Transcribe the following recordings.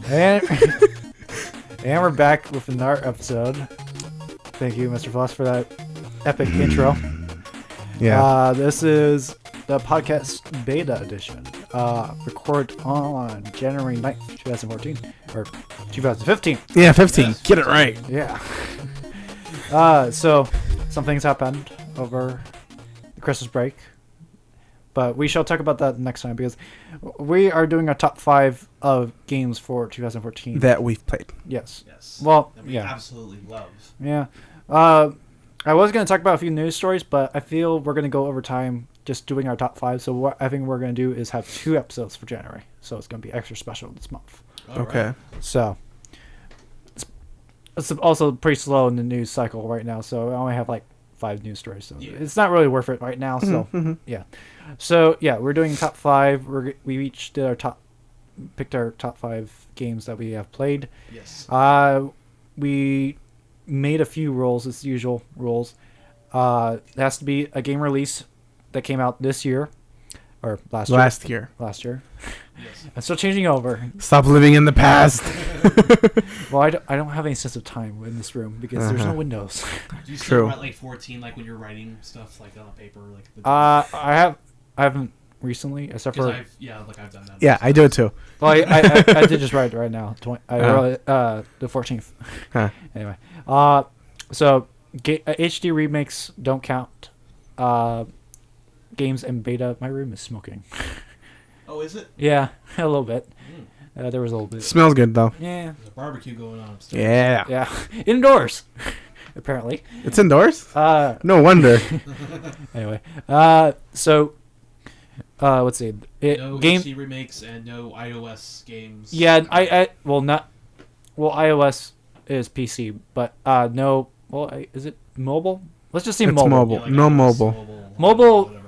And and we're back with another episode. Thank you, Mr. Floss, for that epic intro. Yeah. This is the podcast beta edition. Record on January 9th, 2014. Or 2015. Yeah, 15. Get it right. Yeah. So, some things happened over the Christmas break. But we shall talk about that next time because we are doing a top 5 of games for 2014. That we've played. Yes. Yes. Well, that we yeah. absolutely love. Yeah. I was going to talk about a few news stories, but I feel we're going to go over time just doing our top 5. So what I think we're going to do is have 2 episodes for January. So it's going to be extra special this month. All Okay. right. So it's also pretty slow in the news cycle right now. So I only have like 5 news stories. So Yeah. it's not really worth it right now. So yeah. So yeah, we're doing top 5. We each did picked our top 5 games that we have played. Yes. We made a few rules, as usual rules. It has to be a game release that came out this year or last year. Last year. Yes. I'm still changing over. Stop living in the past. Well, I don't have any sense of time in this room because there's no windows. Do you still True. write like 14, like when you're writing stuff like on paper, like? I haven't recently, except for I've done that. Yeah, I do it too. well, I did just write it right now. I wrote it, the 14th. Huh. Anyway, so HD remakes don't count. Games in beta. My room is smoking. Oh, is it? Yeah, a little bit. There was a little bit. Smells good though. Yeah, There's a barbecue going on upstairs. Yeah. yeah, indoors. Apparently. It's indoors? No wonder. Anyway, so let's see. No Game. HD remakes and no iOS games. Yeah, iOS is PC, but no. Well, is it mobile? Let's just say It's mobile. mobile. Yeah, like No iOS, mobile. Mobile- whatever.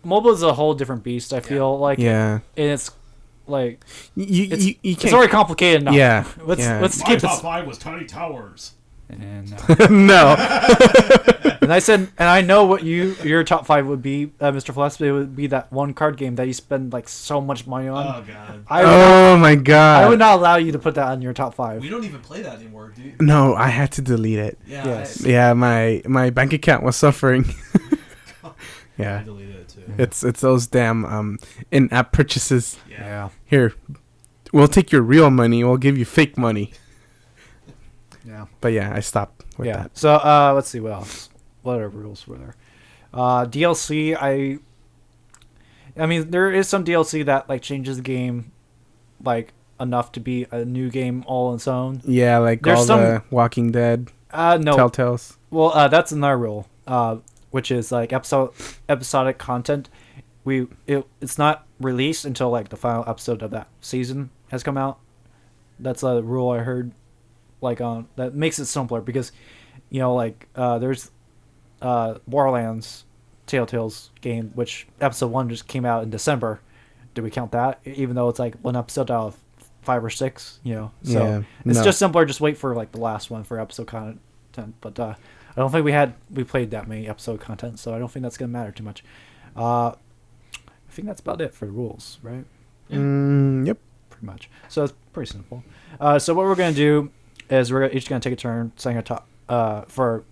Mobile is a whole different beast. I feel like. Yeah. And it's like You it's can't. already complicated enough. Yeah. Let's My keep top it. 5 was Tiny Towers. And, No. and I said, and I know what your top 5 would be, Mr. Gillespie. It would be that one card game that you spend like so much money on. Oh god. Oh my god. I would not allow you to put that on your top 5. We don't even play that anymore, dude. No, I had to delete it. Yeah. Yes. Yeah, my bank account was suffering. I Yeah. deleted it too. It's those damn in-app purchases. Yeah. Here, we'll take your real money. We'll give you fake money. Yeah. But yeah, I stopped with Yeah. that. So let's see what else. What other rules were there? DLC. I mean, there is some DLC that like changes the game, like enough to be a new game all on its own. Yeah, like There's all some- the Walking Dead, No. Telltales. Well, that's another rule. Which is like episodic content. It's not released until like the final episode of that season has come out. That's a rule I heard. Like that makes it simpler because, like there's Borderlands, Telltale's game, which episode 1 just came out in December. Do we count that? Even though it's like one episode out of 5 or 6, So Yeah, it's no. just simpler. Just wait for like the last one for episode content. But I don't think we played that many episode content, so I don't think that's gonna matter too much. I think that's about it for the rules, right? Yep. Pretty much. So it's pretty simple. So what we're gonna do is we're each gonna take a turn saying a top for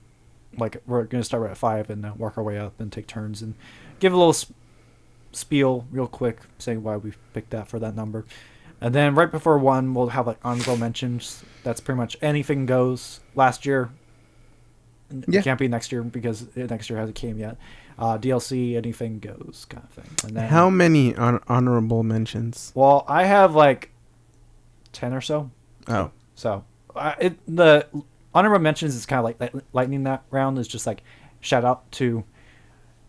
like we're gonna start at 5 and then work our way up and take turns and give a little spiel real quick saying why we picked that for that number. And then right before 1 we'll have like honorable mentions. That's pretty much anything goes. Last year Yeah. it can't be next year because next year hasn't came yet. DLC, anything goes kind of thing. And then, How many honorable mentions? well, I have like 10 or so. Oh. So the honorable mentions is kind of like lightning that round is just like shout out to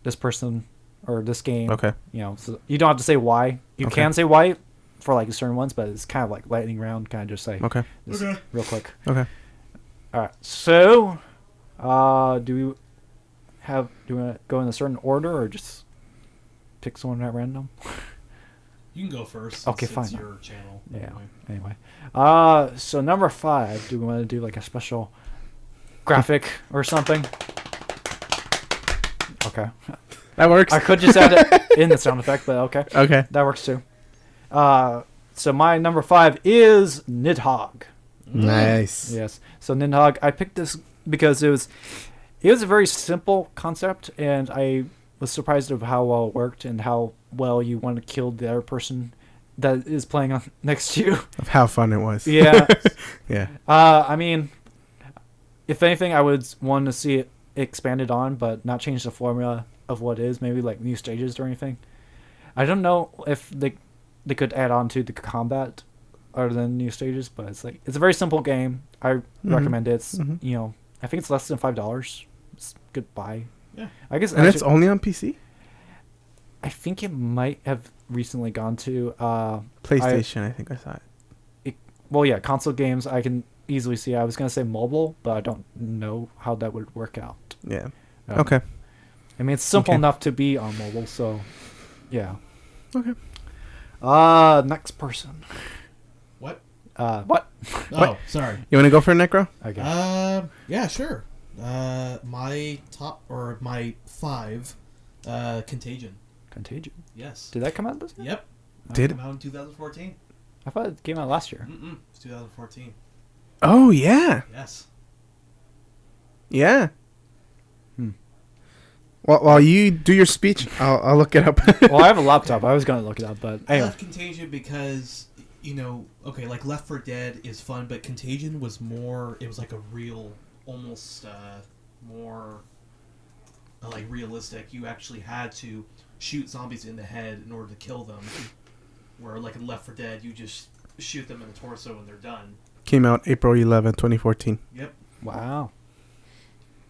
this person or this game. Okay. So you don't have to say why. You Okay. can say why for like certain ones, but it's kind of like lightning round. Kind of just say Okay. this Okay. real quick. Okay. All right. So, do we want to go in a certain order or just pick someone at random? You can go first. Okay, since fine. It's your channel. Yeah. Anyway. Anyway, so number 5. Do we want to do like a special graphic or something? Okay. That works. I could just add it in the sound effect, but okay. Okay. That works too. So my number 5 is Nidhogg. Nice. Yes. So Nidhogg, I picked this because it was a very simple concept, and I was surprised of how well it worked and how well you want to kill the other person that is playing on next to you. Of how fun it was. Yeah. Yeah. I mean, if anything, I would want to see it expanded on, but not change the formula of what it is. Maybe like new stages or anything. I don't know if they could add on to the combat other than new stages, but it's a very simple game. I recommend it. It's I think it's less than $5. It's good buy. Yeah. I guess. And it's only on PC? I think it might have recently gone to PlayStation, I think I saw it. Well, yeah, console games I can easily see. I was gonna say mobile, but I don't know how that would work out. Yeah. Um, Okay. I mean, it's simple Okay. enough to be on mobile, so yeah. Okay. Next person. What? What? Oh, sorry. You want to go for Necro? I guess. Yeah, sure. My top or my 5, Contagion. Contagion. Yes. Did that come out this year? Yep. Did Came out in 2014. I thought it came out last year. It's 2014. Oh, yeah. Yes. Yeah. Hmm. Well, while you do your speech, I'll look it up. Well, I have a laptop. I was gonna look it up, but I anyway. love Contagion because, okay, like Left 4 Dead is fun, but Contagion was more, it was like a real, almost more like realistic. You actually had to shoot zombies in the head in order to kill them. Where like in Left 4 Dead, you just shoot them in the torso and they're done. Came out April 11, 2014. Yep. Wow.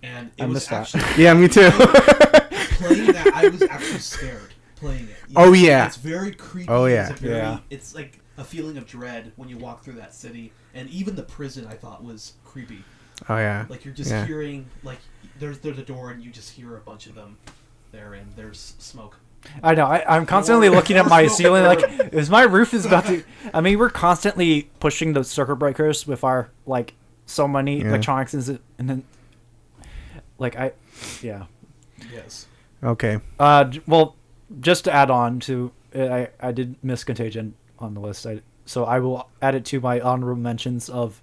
And I it was missed that. actually Yeah, me too. playing that. I was actually scared playing it. Oh, yeah. It's very creepy. Oh, yeah. Yeah. It's like a feeling of dread when you walk through that city, and even the prison I thought was creepy. Oh, yeah. Like you're just Yeah. hearing like there's a door and you just hear a bunch of them there, and there's smoke. I know. I'm constantly looking at my ceiling, like, is my roof is about to? I mean, we're constantly pushing the circuit breakers with our so many Yeah. electronics, and then yeah. Yes. Okay. Well, just to add on to, I did miss Contagion on the list, so I will add it to my honorable mentions of.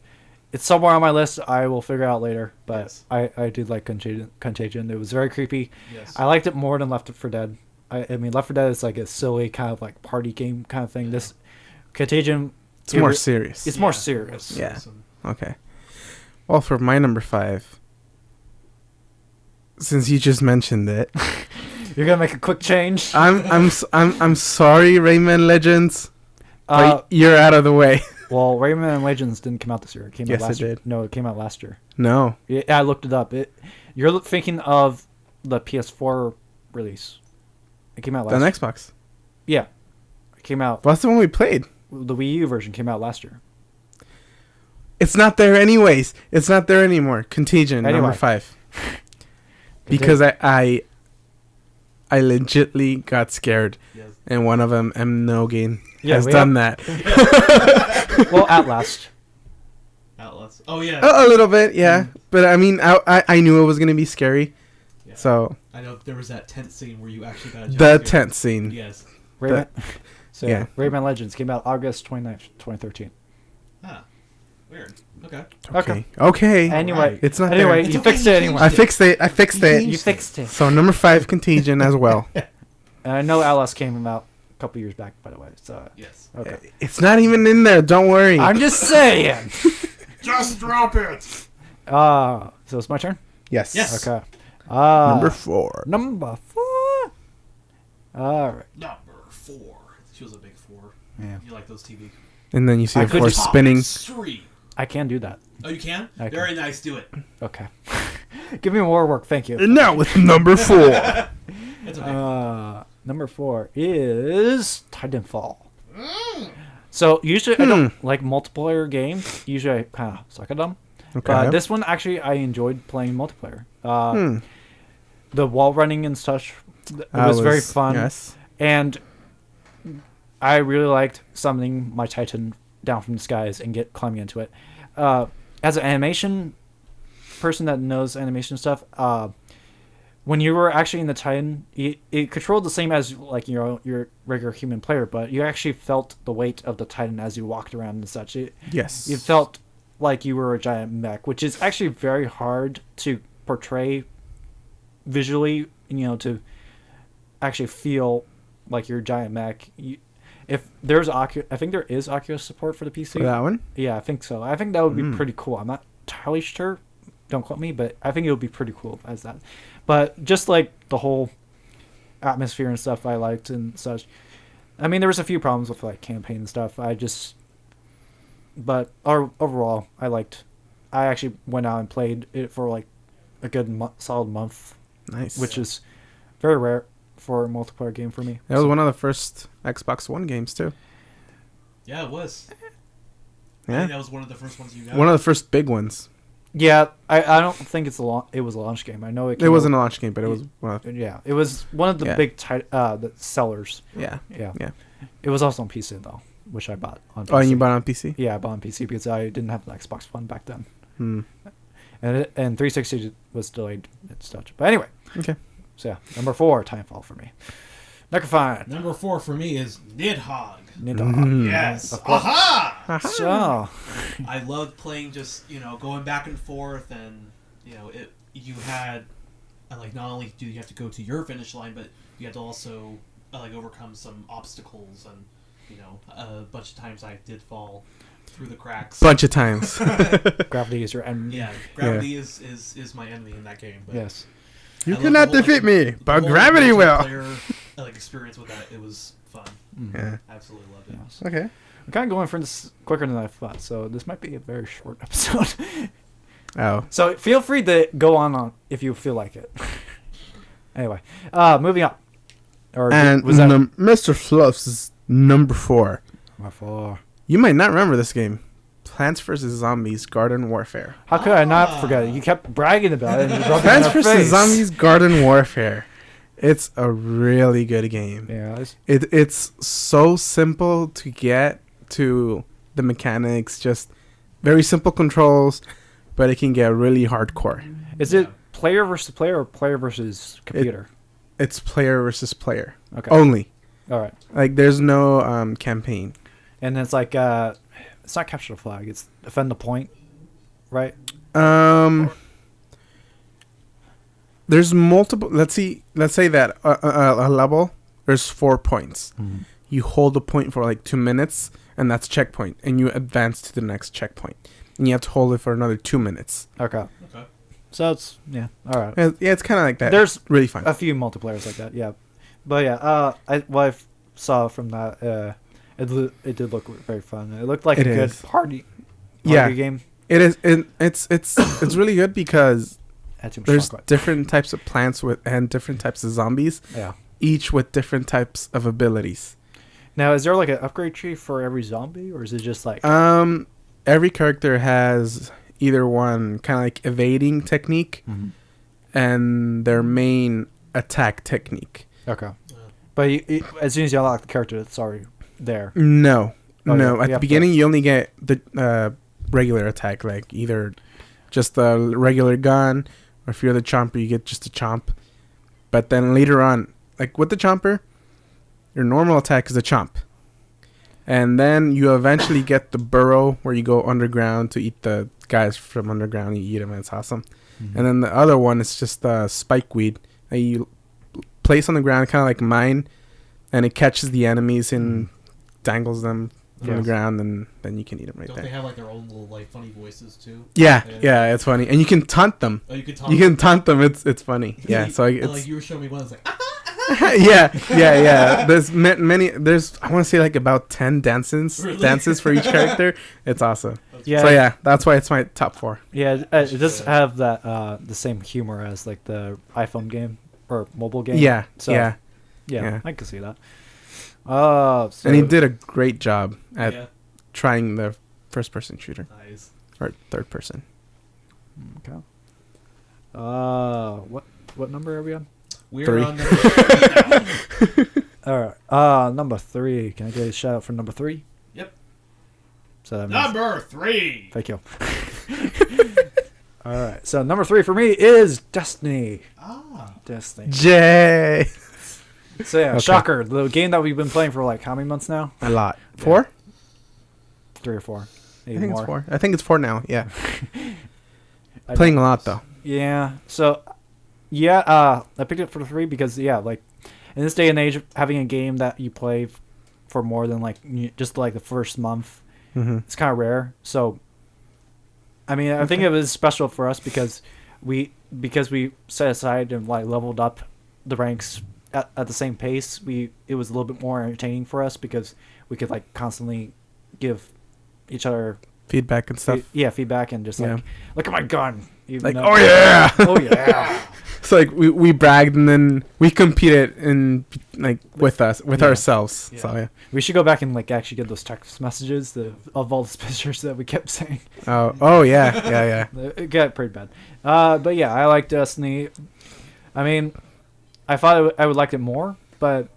It's somewhere on my list. I will figure out later, but Yes. I did like Contagion. It was very creepy. Yes. I liked it more than Left 4 Dead. I mean, Left 4 Dead is like a silly kind of like party game kind of thing. Yeah. This Contagion, It's more serious. it's more serious. Yeah. And- Okay. Well, for my number 5, since you just mentioned it, You're gonna make a quick change. I'm sorry, Rayman Legends, Uh, but you're out of the way. well, Rayman Legends didn't come out this year. It came Yes, out last it year. did. No, it came out last year. No. Yeah, I looked it up. You're thinking of the PS4 release. It came out last On year. Xbox. Yeah. It came out. Well, that's the one we played. The Wii U version came out last year. It's not there anyways. It's not there anymore. Contagion, Anyway. number 5. Because I legitly got scared, Yes. and one of them, M. Nogain, Yeah, has we done that. Well, Outlast. Outlets. Oh yeah. A little bit, yeah. But I mean, I knew it was gonna be scary, Yeah. so I know there was that tent scene where you actually got a jump the scare. tent scene. Yes. Rayman. So yeah. Rayman Legends came out August 29th, 2013. Ah. Weird. Okay. Okay. Anyway, Alright. It's not anyway, there. It's you okay, fixed you it changed anyway. I fixed it. I fixed it. You fixed it. So number 5, Contagion as well. And I know Outlast came out a couple years back, by the way. So Yes. okay. It's not even in there. Don't worry. I'm just saying. Just drop it. So it's my turn. yes. Yes. Okay. Number 4. Number 4. All right. Number 4. She was a big 4. Yeah. You like those TV? And then you see I the could 4 just- spinning. 3. I can do that. Oh, you can? I can. Very nice. Do it. Okay. Give me more work, thank you. And now with number 4. It's okay. Number 4 is Titanfall. So usually I don't like multiplayer games. Usually I kind of suck at them. Okay. But this one actually I enjoyed playing multiplayer. The wall running and such, it was very fun. Yes. And I really liked summoning my Titan down from the skies and climbing into it. As an animation person that knows animation stuff, when you were actually in the Titan, it controlled the same as like your regular human player, but you actually felt the weight of the Titan as you walked around and such. Yes. You felt like you were a giant mech, which is actually very hard to portray visually. To actually feel like you're a giant mech. If there's I think there is Oculus support for the PC. For that one? Yeah, I think so. I think that would be pretty cool. I'm not entirely sure. Don't quote me, but I think it would be pretty cool as that. But just like the whole atmosphere and stuff I liked and such. I mean, there was a few problems with like campaign and stuff. But overall, I actually went out and played it for like a good solid month. Nice. Which is very rare for a multiplayer game for me. That was one of the first Xbox One games too. Yeah, it was. I Yeah. think that was one of the first ones you got. One of the first big ones. Yeah, I don't think it was a launch game. I know It wasn't a launch game, but it was one of Yeah, it was one of the Yeah. big the sellers. yeah. Yeah. Yeah. It was also on PC though, which I bought on PC. Oh, and you bought it on PC? Yeah, I bought on PC because I didn't have the Xbox One back then. Hmm. And 360 was delayed and stuff. But anyway, Okay. so yeah, number 4, Timefall for me. Necrophine. Number 4 for me is Nidhogg. Nidhogg. Yes. Of course. Aha! So, I loved playing just, going back and forth, and, you had, like, not only do you have to go to your finish line, but you had to also, overcome some obstacles, and, a bunch of times I did fall through the cracks. Bunch of times. gravity is your enemy. Yeah, gravity is my enemy in that game. But Yes. You I love cannot the whole, defeat me, the but whole gravity will. multiplayer, experience with that, it was fun. Yeah. Absolutely loved it. Yes. Okay. I'm kind of going for this quicker than I thought, so this might be a very short episode. Oh. So feel free to go on if you feel like it. Anyway, moving on. Or And was that Mr. Fluff's is number 4. my fault? You might not remember this game. Plants vs. Zombies Garden Warfare. How could I not forget it? You kept bragging about it and rubbing it in Plants our vs. face. Zombies Garden Warfare. It's a really good game. Yeah, It's so simple to get to the mechanics, just very simple controls, but it can get really hardcore. is it player versus player or player versus computer? It's player versus player. Okay. Only. All right. Like there's no campaign. And it's like it's not capture the flag. It's defend the point, right? There's multiple. Let's say that a level there's 4 points. You hold the point for like 2 minutes, and that's checkpoint, and you advance to the next checkpoint, and you have to hold it for another 2 minutes. Okay. Okay. So it's all right. Yeah, it's kind of like that. There's really fun. a few multiplayers like that, yeah. But yeah, I saw from that, it did look very fun. It looked like It a good is. party Yeah. game. It is. It's really good because Had too much there's chocolate. different types of plants and different types of zombies, Yeah. each with different types of abilities. Now, is there like an upgrade tree for every zombie, or is it just like? Every character has either one kind of like evading technique Mhm. and their main attack technique. Okay. But as soon as you unlock the character, it's already there. No, Oh, no. yeah, At yeah, the beginning, you only get the regular attack, like either just a regular gun, or if you're the chomper, you get just a chomp. But then later on, like with the chomper, your normal attack is a chomp. And then you eventually get the burrow, where you go underground to eat the guys from underground. You eat them, and it's awesome. Mhm. And then the other one is just spikeweed that you place on the ground, kind of like mine, and it catches the enemies and dangles them from the Yes. ground, and then you can eat them right Don't there. they have like their own little like funny voices too? Yeah, Yeah. yeah, it's funny, and you can taunt them. Oh, you can talk. You can taunt them. It's funny. Yeah, so like it's you were showing me one that's like yeah. There's many. There's I want to say like about 10 dances Really? for each character. It's awesome. Yeah. So yeah, that's why it's my top 4. Yeah, it does have that the same humor as like the iPhone game or mobile game. Yeah, So, yeah. yeah, I can see that. So And he did a great job at yeah, trying the first-person shooter nice. or third person. Okay. What number are we on? We're 3. on number 3 now. All right. Number 3. Can I get a shout out for number 3? Yep. So that means, Number 3. thank you. All right. So number 3 for me is Destiny. Ah. Destiny. Jay. So yeah, Okay. shocker. The game that we've been playing for like how many months now? A lot. 4? 3 or 4. I Maybe think more. it's 4. I think it's 4 now. Yeah. I Playing don't- a lot though. Yeah. So, yeah. I picked it for 3 because like, in this day and age, having a game that you play for more than like just like the first month, Mm-hmm. it's kind of rare. So, I mean, I think Okay. it was special for us because we set aside and like leveled up the ranks at the same pace. It was a little bit more entertaining for us because we could like constantly give each other Feedback and stuff. feedback and just like, Yeah. look at my gun. Even Like, though- oh yeah. oh yeah. It's like we bragged and then we competed in like with Yeah. ourselves. Yeah. So yeah. We should go back and like actually get those text messages of all the pictures that we kept saying. Oh yeah. Yeah. It got pretty bad. But yeah, I like Destiny. I mean, I thought I would like it more, but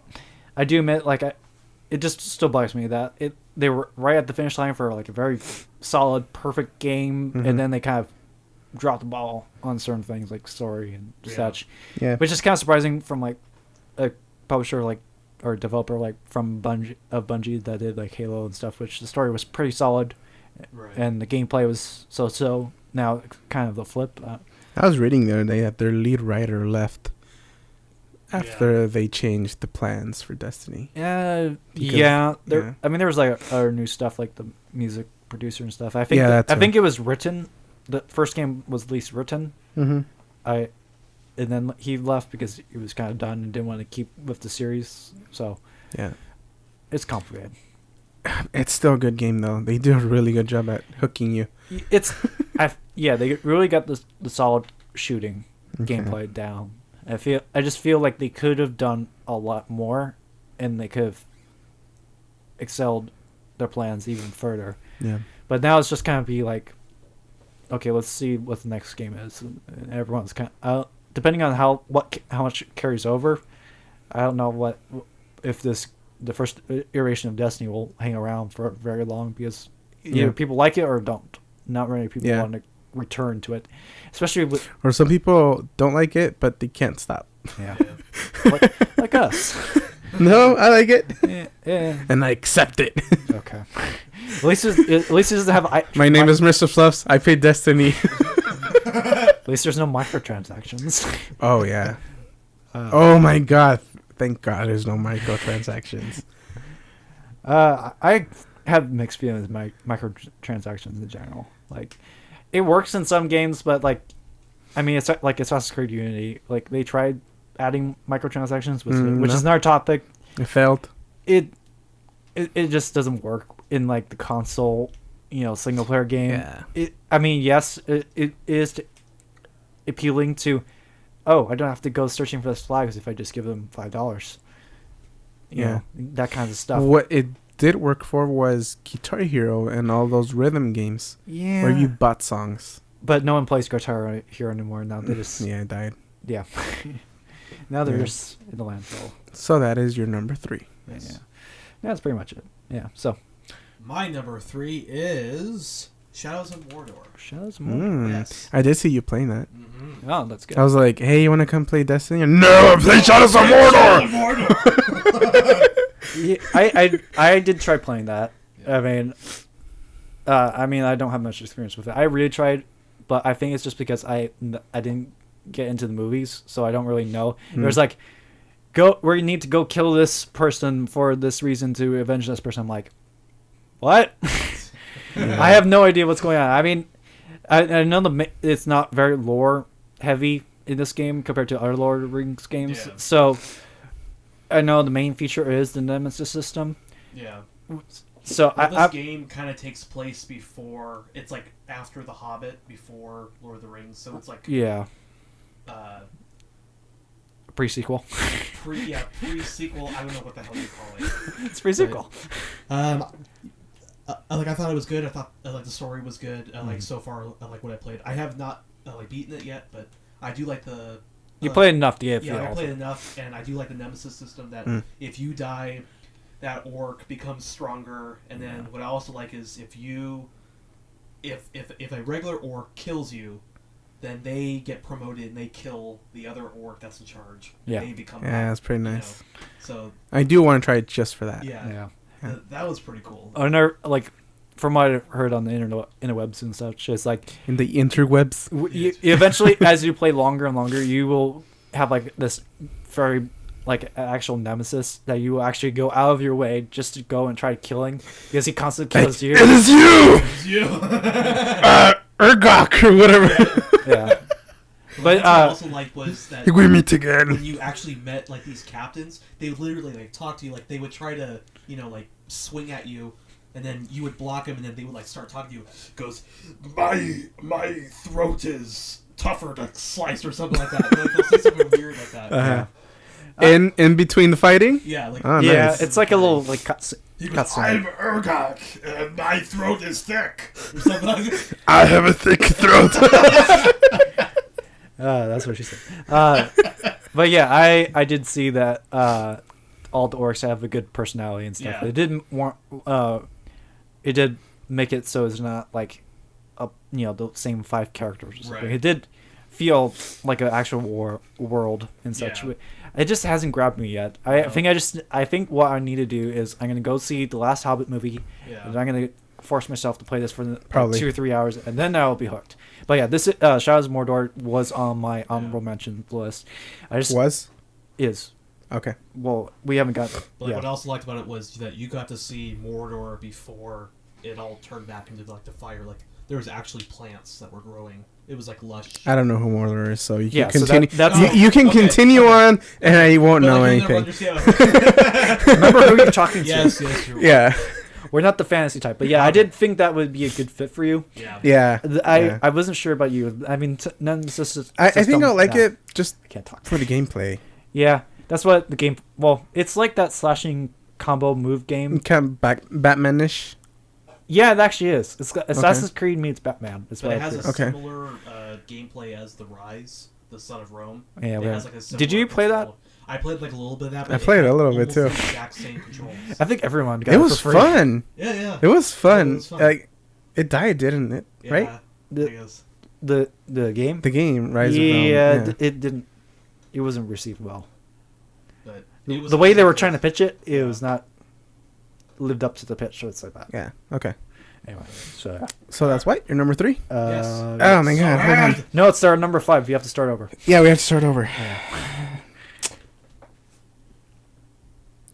I do admit like it just still bugs me that they were right at the finish line for like a very solid, perfect game, Mhm. and then they kind of dropped the ball on certain things like story and Yeah. such, Yeah. which is kind of surprising from like a publisher like or developer like from Bungie that did like Halo and stuff, which the story was pretty solid Right. and the gameplay was so. Now kind of the flip. I was reading the other day that their lead writer left after they changed the plans for Destiny. Yeah, Because- yeah. yeah. I mean, there was like other new stuff like the music producer and stuff. I think. Yeah, that's I think it was written. The first game was at least written. Mm-hmm. And then he left because he was kind of done and didn't want to keep with the series. So Yeah. it's complicated. It's still a good game though. They do a really good job at hooking you. It's, they really got the solid shooting Okay. gameplay down. I just feel like they could have done a lot more, and they could have excelled their plans even further. Yeah. But now it's just kind of be like, okay, let's see what the next game is. And everyone's kind of, depending on how much carries over. I don't know if the first iteration of Destiny will hang around for very long because either Yeah. people like it or don't. Not many people Yeah. want to return to it, especially with Or some people don't like it, but they can't stop. yeah, Yeah. like us. No, I like it, Yeah. and I accept it. Okay. At least it doesn't have. My name is Mr. Fluffs. I play Destiny. At least there's no microtransactions. Oh yeah. Oh my god. Thank God there's no microtransactions. I have mixed feelings with microtransactions in general. Like, it works in some games, but like, I mean, it's like Assassin's Creed Unity. Like, they tried adding microtransactions, which No. is another topic. It failed. It just doesn't work in like the console, single player game. Yeah. I mean, yes, it is appealing to. Oh, I don't have to go searching for those flags if I just give them $5. Yeah. That kind of stuff. What it did work for was Guitar Hero and all those rhythm games Yeah. where you bought songs. But no one plays Guitar Hero anymore now. They just Yeah, it died. yeah. Now they're Yeah. just in the landfill. So that is your number 3. Yes. Yeah. That's pretty much it. Yeah. So My number 3 is Shadows of Mordor. Shadows of Mordor. Yes. I did see you playing that. Mm-hmm. Oh, that's good. I was like, hey, you want to come play Destiny? No, I'm playing Shadows of Mordor! Mordor. Yeah, I did try playing that. I mean, I don't have much experience with it. I really tried, but I think it's just because I didn't get into the movies, so I don't really know. There's like, go where you need to go kill this person for this reason to avenge this person. I'm like, what? I have no idea what's going on. I mean, I know it's not very lore heavy in this game compared to other Lord of the Rings games. Yeah. So I know the main feature is the Nemesis system. Yeah. So Well, this I game kind of takes place before. It's like after The Hobbit, before Lord of the Rings. So it's like yeah, uh, pre-sequel. pre-sequel. I don't know what the hell you call it. It's pre-sequel. Like I thought it was good. I thought like the story was good. Like so far, like what I played. I have not like beaten it yet, but I do like the. You played enough to get a Yeah, I feel. played enough, and I do like the Nemesis system that if you die, that orc becomes stronger. And then what I also like is if a regular orc kills you, then they get promoted and they kill the other orc that's in charge. Yeah. They become Yeah, that's pretty you nice. know. So I do want to try it just for that. yeah, Yeah. that was pretty cool. Another, like, from what I've heard on the interwebs and such, it's like In the interwebs. eventually, as you play longer and longer, you will have like this very like actual nemesis that you will actually go out of your way just to go and try killing because he constantly kills you. It is you, You. Urgok, or whatever. Yeah. But But, what I also liked was that we meet when again. you actually met like these captains, they would literally like talk to you, like they would try to, you know, like swing at you, and then you would block them, and then they would like start talking to you. Goes, my throat is tougher to slice or something like that. Like they'll say something weird like that. Uh-huh. In between the fighting. Yeah, like Oh, Yeah, nice. it's like a little like he goes, cutscene. I'm Urgok, and my throat is thick. Or something like that. I have a thick throat. That's what she said. But yeah, I did see that all the orcs have a good personality and stuff. Yeah. It didn't want it did make it so it's not like the same 5 characters or something. Right. It did feel like an actual world and such. Yeah. It just hasn't grabbed me yet. I think what I need to do is I'm gonna go see the last Hobbit movie, Yeah. and I'm gonna force myself to play this for Probably. 2 or 3 hours, and then I'll be hooked. But yeah, this Shadows of Mordor was on my honorable mention list. I just Was? is Okay. well, we haven't got. But Yeah. what I also liked about it was that you got to see Mordor before it all turned back into like the fire. Like there was actually plants that were growing. It was like lush. I don't know who Mordor is, so you can Yeah, so continue. that's- you can Okay, continue okay. on, and I won't But, know like, you'll never anything. understand. Remember who you're talking to. yes, you're right. Yeah. We're not the fantasy type, but yeah, I did think that would be a good fit for you. Yeah. Yeah. I Yeah. wasn't sure about you. I mean, I think I'll like it just I can't talk. for the gameplay. Yeah, that's what the game. Well, it's like that slashing combo move game. Kind of Batman-ish. Yeah, it actually is. It's Assassin's Creed meets Batman. Is But what it has a Okay. similar gameplay as The Rise, the Son of Rome. Yeah, It we has, have- like, a Did you similar play that? control. I played like a little bit of that. But I played it a had little bit, almost too. the exact same controls. I think everyone got It it was for free. fun. Yeah, yeah. It was fun. It was fun. Like, it died, didn't it? Yeah, Right? I The- guess. The game. The game, Rise of Rome. Yeah, it didn't. It wasn't received well. But it was The way they were good. trying to pitch it, it Yeah. was not lived up to the pitch. So it's like that. Yeah. Okay. Anyway, so So that's what? Your number 3? Yes. Oh my god. Hold on. No, it's our number 5. You have to start over. Yeah, we have to start over.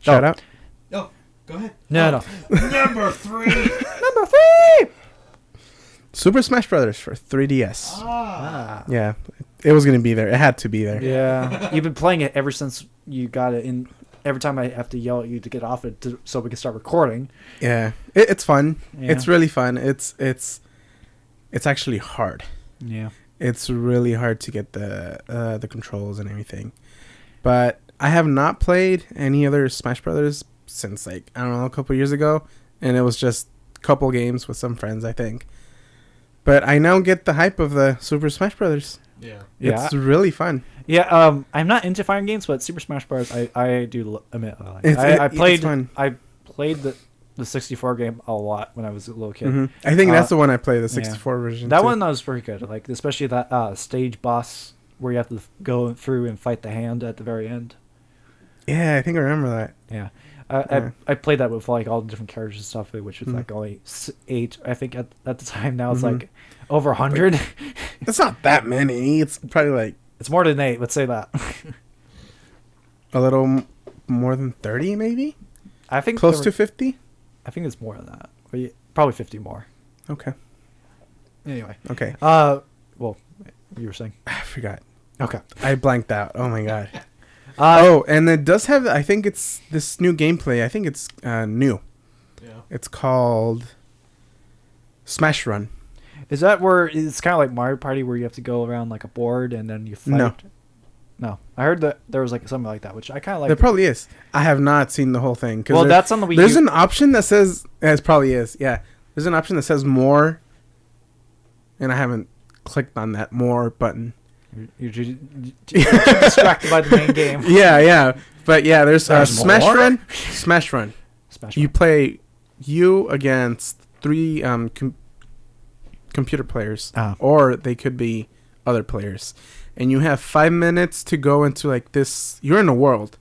Shout out. Oh, go ahead. No. Number 3. Number 3. Super Smash Brothers for 3DS. Ah. Yeah. It was going to be there. It had to be there. Yeah, you've been playing it ever since you got it. And every time I have to yell at you to get off it so we can start recording. Yeah. It's fun. Yeah. It's really fun. It's actually hard. Yeah. It's really hard to get the controls and everything. But I have not played any other Smash Brothers since like, I don't know, a couple years ago, and it was just a couple games with some friends, I think. But I now get the hype of the Super Smash Brothers. Yeah. Yeah. It's really fun. Yeah, I'm not into fighting games, but Super Smash Bros. I do admit I like. I played it's fun. I played the 64 game a lot when I was a little kid. Mhm. I think that's the one I played, the 64 Yeah. version. That too. one was pretty good. Like especially that stage boss where you have to go through and fight the hand at the very end. Yeah, I think I remember that. Yeah. Yeah. I played that with like all the different characters and stuff, which was like only 8, I think, at the time. Now it's like over 100. It's not that many. It's probably like It's more than 8. Let's say that. a little more than 30, maybe? I think Close to 50? I think it's more than that. But probably 50 more. Okay. Anyway. Okay. Well, you were saying. I forgot. Okay. I blanked out. Oh my god. Uh, Oh, and it does have, I think it's this new gameplay. I think it's new. Yeah. It's called Smash Run. Is that where it's kind of like Mario Party where you have to go around like a board and then you fight? No. No. I heard that there was like something like that, which I kind of like. There probably is. I have not seen the whole thing. Well, that's on the Wii There's U. an option that says, it probably is, yeah. There's an option that says more, and I haven't clicked on that more button. You're distracted by the main game. Yeah. But yeah, there's There's Smash more? Run. Smash Run. Smash You Bros. play you against 3 computer players, Ah. or they could be other players, and you have 5 minutes to go into like this. You're in a world.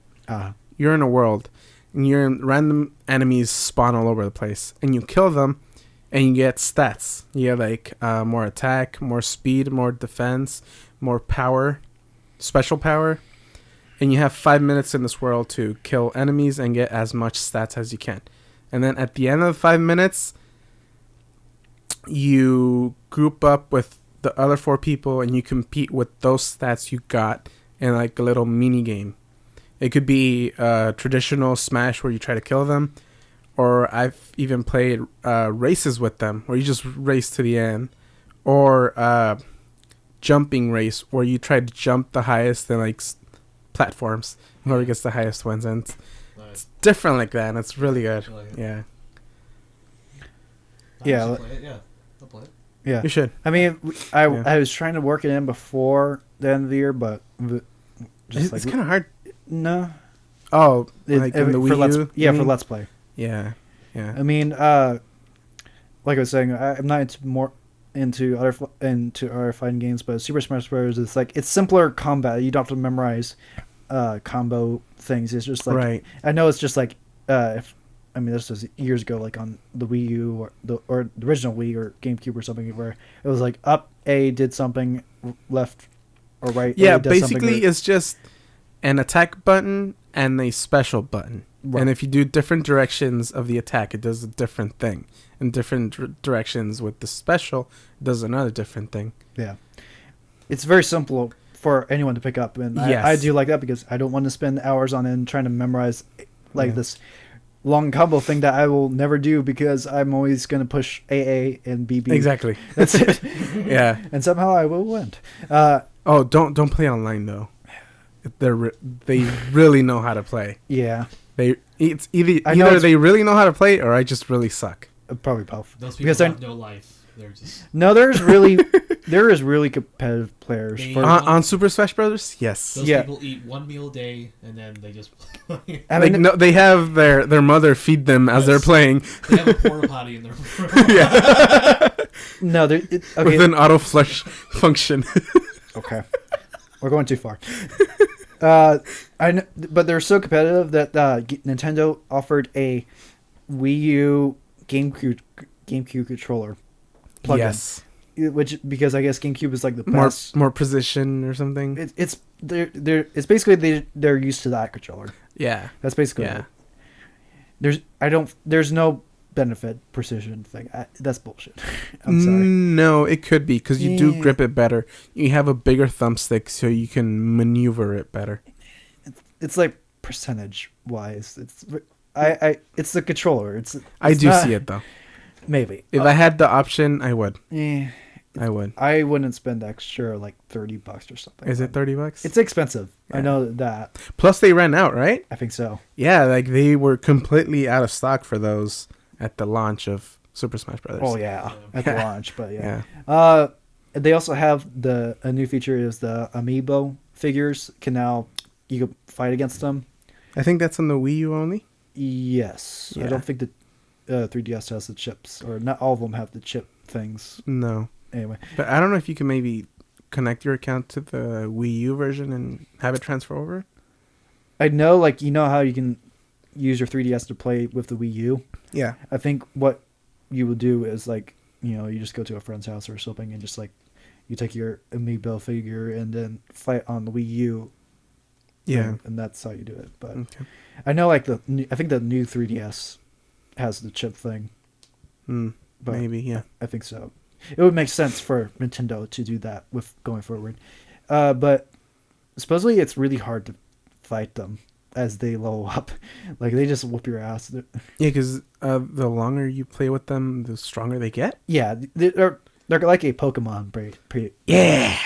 You're in a world, and random enemies spawn all over the place, and you kill them, and you get stats. You get like more attack, more speed, more defense, more power, special power, and you have 5 minutes in this world to kill enemies and get as much stats as you can. And then at the end of the 5 minutes, you group up with the other 4 people and you compete with those stats you got in like a little mini game. It could be traditional Smash where you try to kill them, or I've even played races with them where you just race to the end, or jumping race where you try to jump the highest in like platforms. Whoever gets the highest wins, and it's different like that, and it's really good. Yeah. Yeah. I'll play it. Yeah, I'll play it. Yeah. You should. I mean, I was trying to work it in before the end of the year, but It's kind of hard. no. Oh, like in the for Wii U? for you mean? Let's Play. Yeah. Yeah. I mean, like I was saying, I'm not into other fighting games, but Super Smash Bros. Is like it's simpler combat. You don't have to memorize combo things. It's just like Right. I know it's just like this was years ago, like on the Wii U or the original Wii or GameCube or something, where it was like up A did something, left or right. Yeah, A does something, basically it's just an attack button and a special button. Right. And if you do different directions of the attack, it does a different thing. And different directions with the special, it does another different thing. Yeah, it's very simple for anyone to pick up, and Yes. I do like that because I don't want to spend hours on it and trying to memorize like this long combo thing that I will never do because I'm always going to push AA and BB. Exactly. That's it. Yeah. And somehow I will win. Oh, don't play online though. They really know how to play. Yeah, It's I know either it's- they really know how to play or I just really suck. probably both. Those people Because have no life. They're just No, there is really competitive players. They- For, On Super Smash Brothers, yes. those Yeah. people eat one meal a day and then they just play. I Like mean, no, they have their mother feed them as they're Yes. playing They have a porta potty in their room. no, with okay, an auto flush function. okay, we're going too far. But they're so competitive that Nintendo offered a Wii U GameCube controller plug-in. Yes. Which because I guess GameCube is like the More best. precision or something. It's basically they're used to that controller. Yeah. That's basically Yeah. it. There's no benefit precision thing. That's bullshit. I'm sorry. No, it could be because you do Yeah. grip it better. You have a bigger thumbstick, so you can maneuver it better. It's like percentage wise. It's the controller. I it's do not- see it though. Maybe If I had the option, I would. eh, I would. I wouldn't spend extra like $30 or something. Is it $30? It's expensive. I Yeah. know that. Plus they ran out, right? I think so. Yeah, like they were completely out of stock for those at the launch of Super Smash Brothers. Oh yeah, at the launch, but yeah. Yeah. They also have a new feature is the amiibo figures you can fight against them. I think that's on the Wii U only. Yes, I Yeah. don't think the 3DS has the chips, or not all of them have the chip things. No. Anyway, But I don't know if you can maybe connect your account to the Wii U version and have it transfer over. I know like how you can use your 3DS to play with the Wii U. Yeah. I think what you would do is like you just go to a friend's house or something and just like you take your amiibo figure and then fight on the Wii U. Yeah. and that's how you do it. But Okay. I know like I think the new 3DS has the chip thing. But Maybe, yeah. I think so. It would make sense for Nintendo to do that with going forward. But supposedly it's really hard to fight them as they level up. Like they just whoop your ass. Yeah, because the longer you play with them, the stronger they get. Yeah, they're like a Pokemon. Yeah.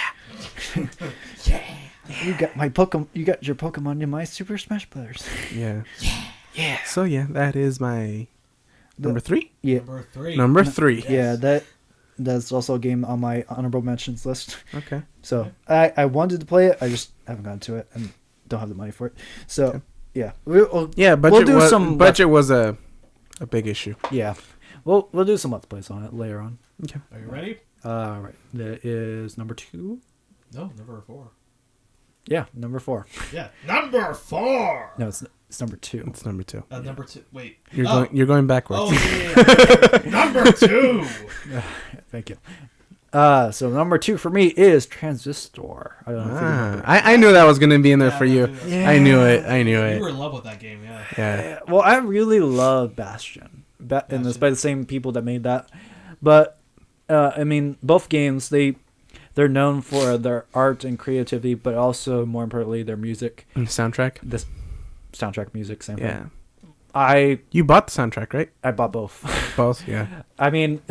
You got my Pokemon. You got your Pokemon in my Super Smash Brothers. Yeah. Yeah. So yeah, that is my number 3. Yeah. Number 3. Number 3. Yeah. That's also a game on my honorable mentions list. Okay. So I wanted to play it. I just haven't gotten to it and don't have the money for it. So Okay. yeah. Yeah, budget do was some budget was a big issue. Yeah. We'll do some Let's Plays on it later on. Okay. Are you ready? Right. That is number 2. No, number 4. Yeah, number 4. Yeah, number 4. No, it's number 2. It's number 2. Number 2. Wait. You're going backwards. Oh, yeah. Number 2. Thank you. So number 2 for me is Transistor. I don't know if you remember. I knew that was gonna be in there Yeah, for you. that's- Yeah. I knew it. You were in love with that game, yeah. Yeah. Well, I really love Bastion, and it's by the same people that made that. But I mean, both games they're known for their art and creativity, but also more importantly their music. And soundtrack. This soundtrack music, same Yeah. thing. I You bought the soundtrack, right? bought both. Both. Yeah. I mean,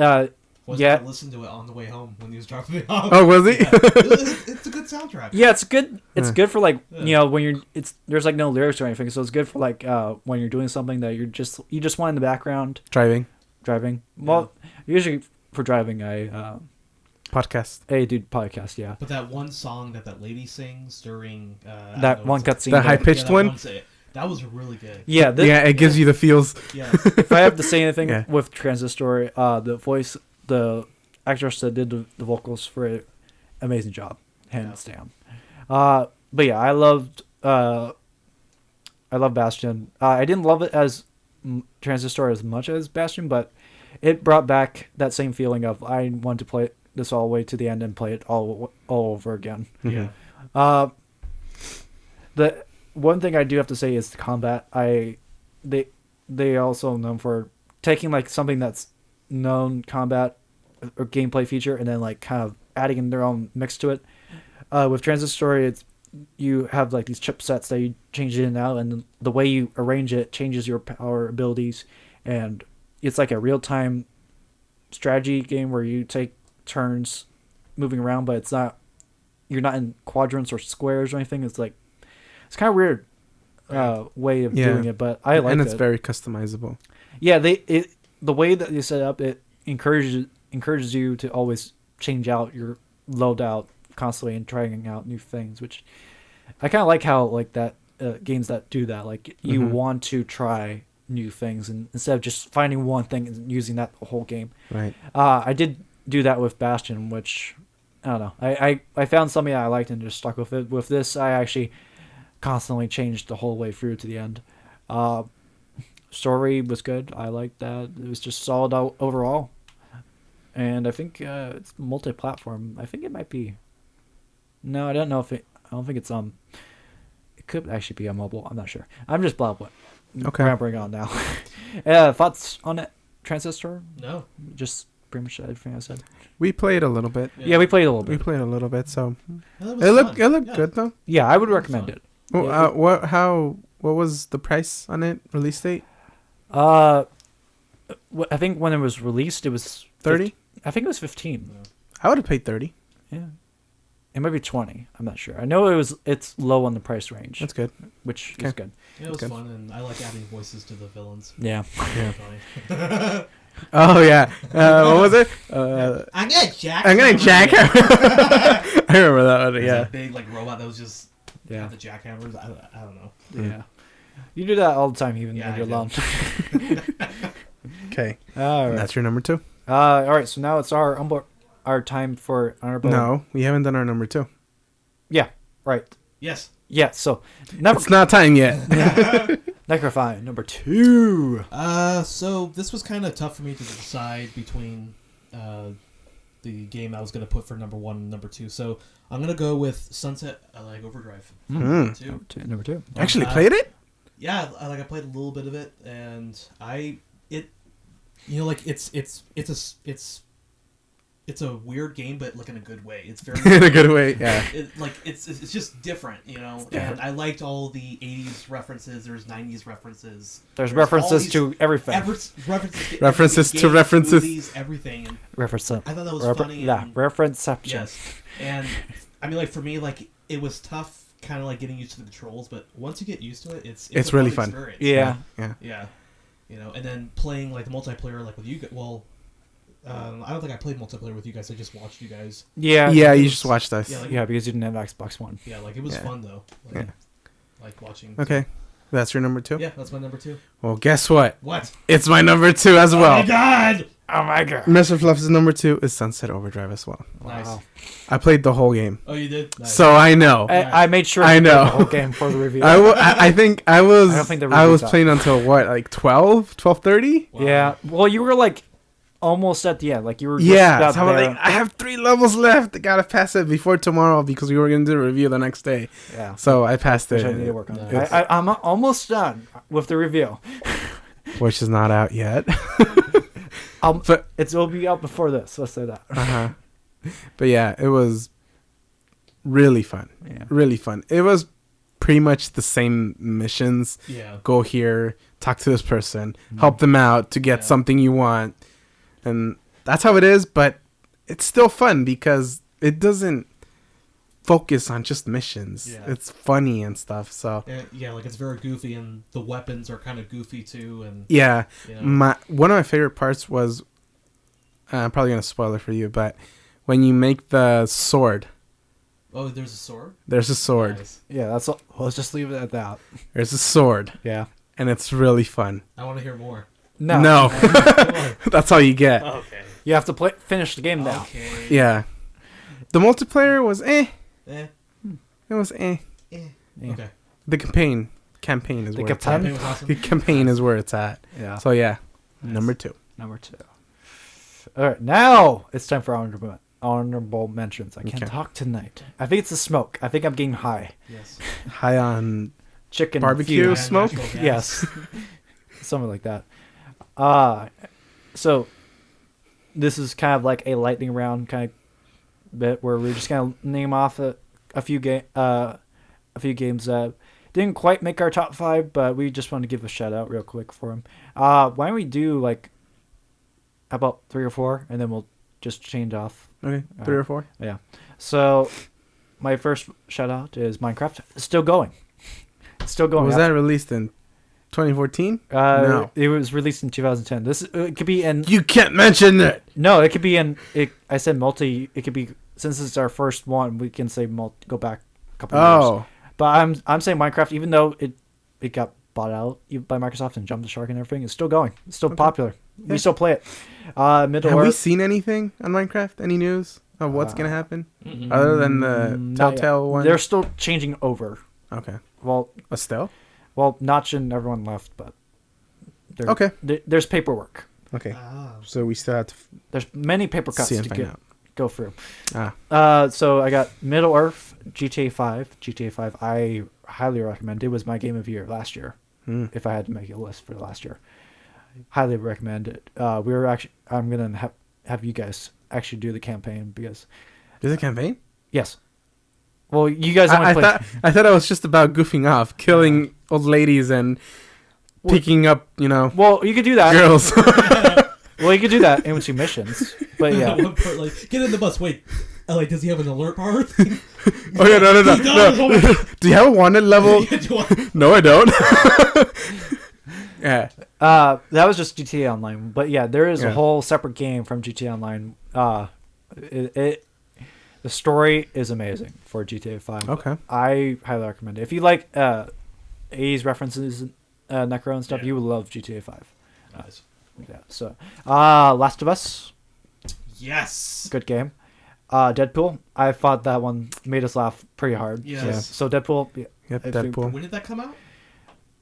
Was yeah. to listen to it on the way home when he was dropping me off. Oh, was it? Yeah. It's a good soundtrack. Yeah, it's good. It's Yeah. good for like Yeah. when you're. There's like no lyrics or anything, so it's good for like when you're doing something that you just want in the background Driving. driving. Well, usually for driving, I Podcast. do podcast. Yeah, But that one song that lady sings during I that don't know, one it's like- cutscene. The that- high-pitched one? That was really good. Yeah, Yeah, it gives you the feels. Yeah. If I have to say anything Yeah. with Transistor, the actress that did the vocals for it, amazing job, hands down. But yeah, I loved Bastion. I didn't love it as Transistor as much as Bastion, but it brought back that same feeling of I want to play this all the way to the end and play it all over again. Yeah. The one thing I do have to say is the combat. They also known for taking like something that's known combat or gameplay feature and then like kind of adding in their own mix to it. With Transistor, it's you have like these chipsets that you change in and out, and the way you arrange it changes your power abilities, and it's like a real time strategy game where you take turns moving around, but you're not in quadrants or squares or anything. It's like it's kind of weird way of Yeah. doing it, but I like it. And it's very customizable. Yeah, the way that you set it up, it encourages you to always change out your loadout constantly and trying out new things, which I kind of like how like that games that do that. Like you Mhm. want to try new things and instead of just finding one thing and using that the whole game. Right. I did do that with Bastion, which I don't know. I found something that I liked and just stuck with it. With this, I actually constantly changed the whole way through to the end. Story was good. I liked that. It was just solid overall. And I think it's multi-platform. I think it might be. No, I don't know if it. I don't think it's It could actually be on mobile. I'm not sure. I'm just Okay. rambling on now. Thoughts on it, Transistor? No. Just pretty much everything I said. We played a little bit. Yeah, we played a little We bit. played a little bit, so Yeah, that it was looked fun. Yeah. good though. Yeah, I would It was recommend fun. it. Well, Yeah, what was the price on it? Release date? I think when it was released, it was 30? I think it was 15. I would have paid 30. Yeah, it might be 20. I'm not sure. I know it's low on the price range, That's good. which Okay. is good. Yeah, it was Okay. fun, and I like adding voices to the villains. Yeah. Yeah. Funny. Oh yeah. What was it? I'm gonna jack. I'm gonna jackhammer. I remember that one. There's Yeah. that big like robot that was just Yeah. the jackhammers. I don't know. Yeah. You do that all the time, even Yeah, when you're I alone. Okay. All right. That's your number 2. All right. So now it's our time for honorable. No, we haven't done our number 2. Yeah. Right. Yes. Yeah. So number It's not time yet. Necrofy number 2. So this was kind of tough for me to decide between the game I was gonna put for number 1 and number 2. So I'm gonna go with Sunset Overdrive. Number 2. Number 2. Actually played it? Yeah, I played a little bit of it, and it's a weird game, but like in a good way. It's very In a good way. Yeah. it's just different, you know. different. And I liked all the '80s references. There's '90s references. There's all references these to everything. references to References. movies, everything. And Reference. I thought that was funny. Yeah. And, Referenceception. yes, and I mean, like for me, like it was tough, kind of like getting used to the controls. But once you get used to it, it's a really fun. experience. Yeah. Yeah. Yeah, you know, and then playing like the multiplayer, like with you. Well, I don't think I played multiplayer with you guys. I just watched you guys. Yeah. Yeah, you just watched us. Yeah, like- Yeah, because you didn't have Xbox One. Yeah, like it was Yeah. fun though. Like, like watching. Okay. That's your number 2? Yeah, that's my number 2. Well, guess what? What? It's my number 2 as Oh well. my god! Oh my god. Mr. Fluff's number 2 is Sunset Overdrive as well. Nice. Wow. I played the whole game, Oh, you did. Nice. so I know. I made sure I to play know. the whole game for the review. I think I was I don't think the I was review's out. playing until what, like 12:30? Wow. Yeah. Well, you were like almost at the end. Like you were just Yeah, about so I was there. like, I have 3 levels left. I gotta pass it before tomorrow because we were gonna do a review the next day. Yeah. So I passed Which it, I need to work on. Nice. I'm almost done with the review. which is not out yet. But It'll be out before this. Let's say that. uh-huh. But yeah, it was really fun. Yeah. Really fun. It was pretty much the same missions. Yeah. Go here, talk to this person, help them out to get Yeah. something you want. And that's how it is, but it's still fun because it doesn't focus on just missions. Yeah. It's funny and stuff. So Yeah, like it's very goofy, and the weapons are kind of goofy too, and yeah, you know. one of my favorite parts was I'm probably gonna spoil it for you, but when you make the sword, Oh, there's a sword. there's a sword. Nice. Yeah. That's all. Let's just leave it at that. There's a sword, Yeah. and it's really fun. I want to hear more. No. No, Come on. that's all you get. Okay. You have to finish the game now. Okay. Yeah, the multiplayer was Eh. It was Eh. Yeah. Okay. The campaign is The where it's campaign? at. It was awesome. The campaign is where it's at. Yeah. So yeah, Nice. number 2. Number 2. All right. Now it's time for honorable mentions. I can't Okay. talk tonight. I think it's the smoke. I think I'm getting high. Yes. High on Chicken Barbecue fuse. smoke? natural gas. Yes. Something like that. So this is kind of like a lightning round kind of bit where we're just gonna name off a few games that didn't quite make our top 5, but we just want to give a shout out real quick for them. Why don't we do like about 3 or 4, and then we'll just change off. okay 3 or 4. Yeah. So my first shout out is Minecraft. It's still going. It's still going. Was that released in 2014? No. It was released in 2010. It could be in. You can't mention it. No, it could be in. I said multi. It could be, since it's our first one. We can say go back a couple years. Oh, But I'm saying Minecraft, even though it got bought out by Microsoft and jumped the shark and everything, it's still going. It's still popular. Yeah. We still play it. Middle have we Earth. seen anything on Minecraft? Any news of what's gonna happen Mm-mm. other than the Not yet. Telltale one? They're still changing over. Okay, Well, still Notch and everyone left, but okay. There's paperwork. Okay, Ah. so we still have to There's many paper cuts see and to find out. go through. Ah, So I got Middle Earth, GTA 5. GTA 5, I highly recommend. It was my game of the year last year. hmm. If I had to make a list for last year, highly recommend it. I'm gonna have you guys actually do the campaign because Is it a campaign? yes. Well, you guys only I play. thought it was just about goofing off, killing old ladies and Well- picking up, Well, you could do that. girls. Well, you could do that in between missions. But yeah, One part, like, get in the bus. Wait, like, does he have an alert bar? Oh yeah, no. Do you have a wanted level? No, I don't. Yeah. that was just GTA Online. But yeah, there is a Yeah. whole separate game from GTA Online. The story is amazing for GTA 5. Okay. I highly recommend it. If you like 80s references, Necro and stuff, Yeah. you will love GTA 5. Nice. Yeah. So, Last of Us, Yes. good game. Deadpool, I thought that one made us laugh pretty hard. Yes. So Deadpool, yeah, Yep. I think- Deadpool. When did that come out?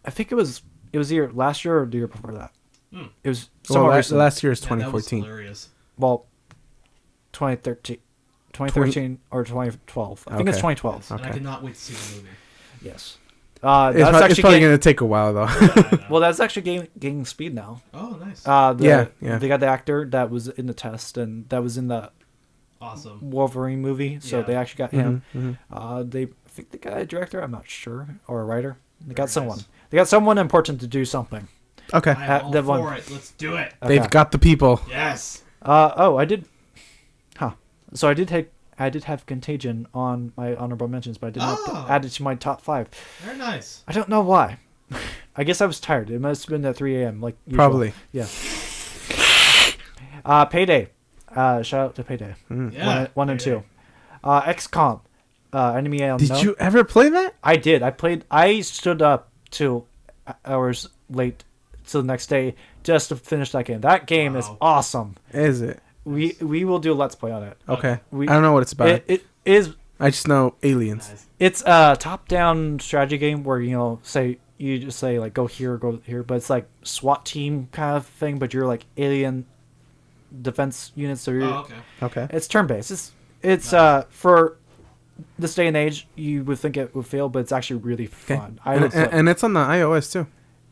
I think it was either last year or the year before that. Hmm. It was Well, somewhat recent. last year is Yeah, that was 2014. hilarious. Well, 2013 or 2012. I think it's Okay. 2012. And I Okay. cannot wait to see the movie. Yes. It's, That's it's actually probably going to take a while, though. well, that's actually gaining speed now. Oh, nice. Yeah. They got the actor that was in the test and that was in the Awesome. Wolverine movie, so Yeah. they actually got him. Mhm, I think they got a director. I'm not sure, or a writer. They got Very someone. nice. They got someone important to do something. mhm. Okay. I'm all that for one- it. Let's do it. Okay. They've got the people. Yes. I did. Huh. So I did have Contagion on my honorable mentions, but I did not Oh. add it to my top 5. Very nice. I don't know why. I guess I was tired. It must have been at 3 a.m. like usual. Probably. Yeah. Payday. Shout out to Payday. Mm. Yeah. One and Payday. 2. XCOM. Enemy Unknown. Did you ever play that? I did. I stood up 2 hours late till the next day just to finish that game. That game is Wow. awesome. Is it? We will do a let's play on it. Okay. We- I don't know what it's about. It is. I just know aliens. Nice. It's a top-down strategy game where say you just say like go here, but it's like SWAT team kind of thing. But you're like alien defense units, so you're Oh, okay. Okay. it's turn-based. It's Nice. for this day and age you would think it would fail, but it's actually really Okay. fun. I And, would say- and it's on the iOS too.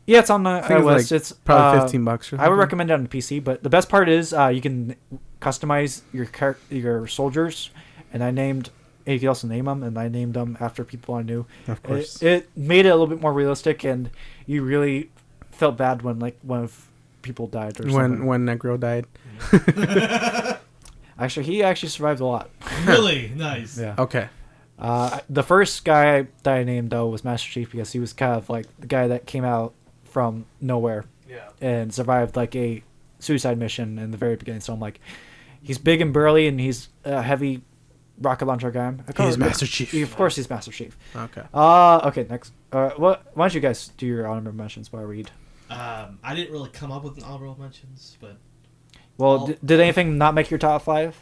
yeah, it's on the I think iOS. it's, like, It's Probably $15 or something. I would recommend it on the PC, but the best part is you can customize your soldiers, and I named. You can also name them, and I named them after people I knew. Of course. It made it a little bit more realistic, and you really felt bad when people died or something. When Negro died. Actually, he actually survived a lot. Really nice. Yeah. Okay. The first guy that I named though was Master Chief because he was kind of like the guy that came out from nowhere Yeah. and survived like a suicide mission in the very beginning. So I'm like, he's big and burly, and he's a heavy rocket launcher guy. He's Master Chief. Of course, he's Master Chief. Okay. Okay, next. Why don't you guys do your honorable mentions while I read? I didn't really come up with an honorable mentions, but Well, I'll- did anything not make your top 5?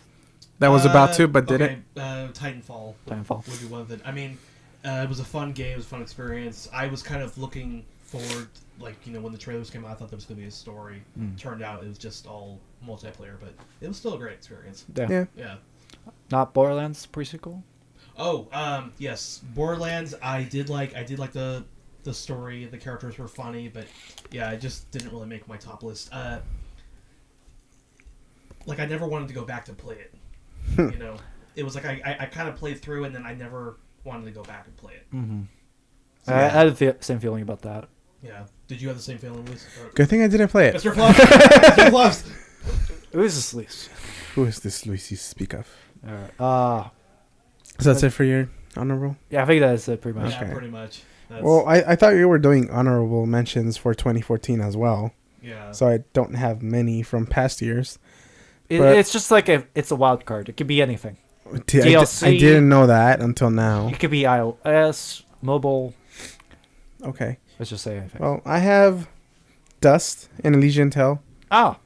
That was about to, but did okay, it? Titanfall. Titanfall. Would be one of it. I mean, it was a fun game. It was a fun experience. I was kind of looking forward, when the trailers came out, I thought there was going to be a story. Turned out it was just all multiplayer, but it was still a great experience. Yeah. Yeah. Not Borderlands pre-sequel? Oh, yes, Borderlands. I did like the story. The characters were funny, but yeah, it just didn't really make my top list. I never wanted to go back to play it. It was like I kind of played through, and then I never wanted to go back and play it. Mm-hmm. So, I had the same feeling about that. yeah. Did you have the same feeling, Luis? Good thing I didn't play it. Mr. Fluff. Mr. Fluffs. It was just least. Who is this Luis you speak of? Alright. So that's it for your honorable? Yeah, I think that's it pretty much. Yeah, Okay. pretty much. That's, Well, I thought you were doing honorable mentions for 2014 as well. yeah. So I don't have many from past years. It, But- it's just like it's a wild card. It could be anything. I didn't know that until now. It could be iOS, mobile. Okay. Let's just say anything. Well, I have Dust and Elysian Tale Oh,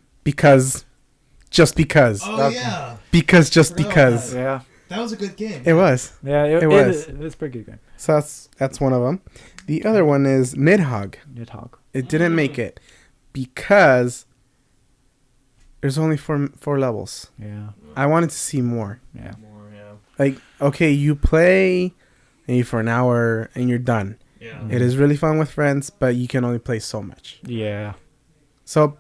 just because. Oh Okay. yeah, Because just Forgot because. about yeah. that was a good game. It was. Yeah, It was. It's a pretty good game. So that's one of them. The other one is Nidhogg. Nidhogg. It didn't make it because there's only four levels. Yeah, I wanted to see more. yeah. More, yeah. Like, okay, you play maybe for an hour and you're done. Yeah. It is really fun with friends, but you can only play so much. Yeah. So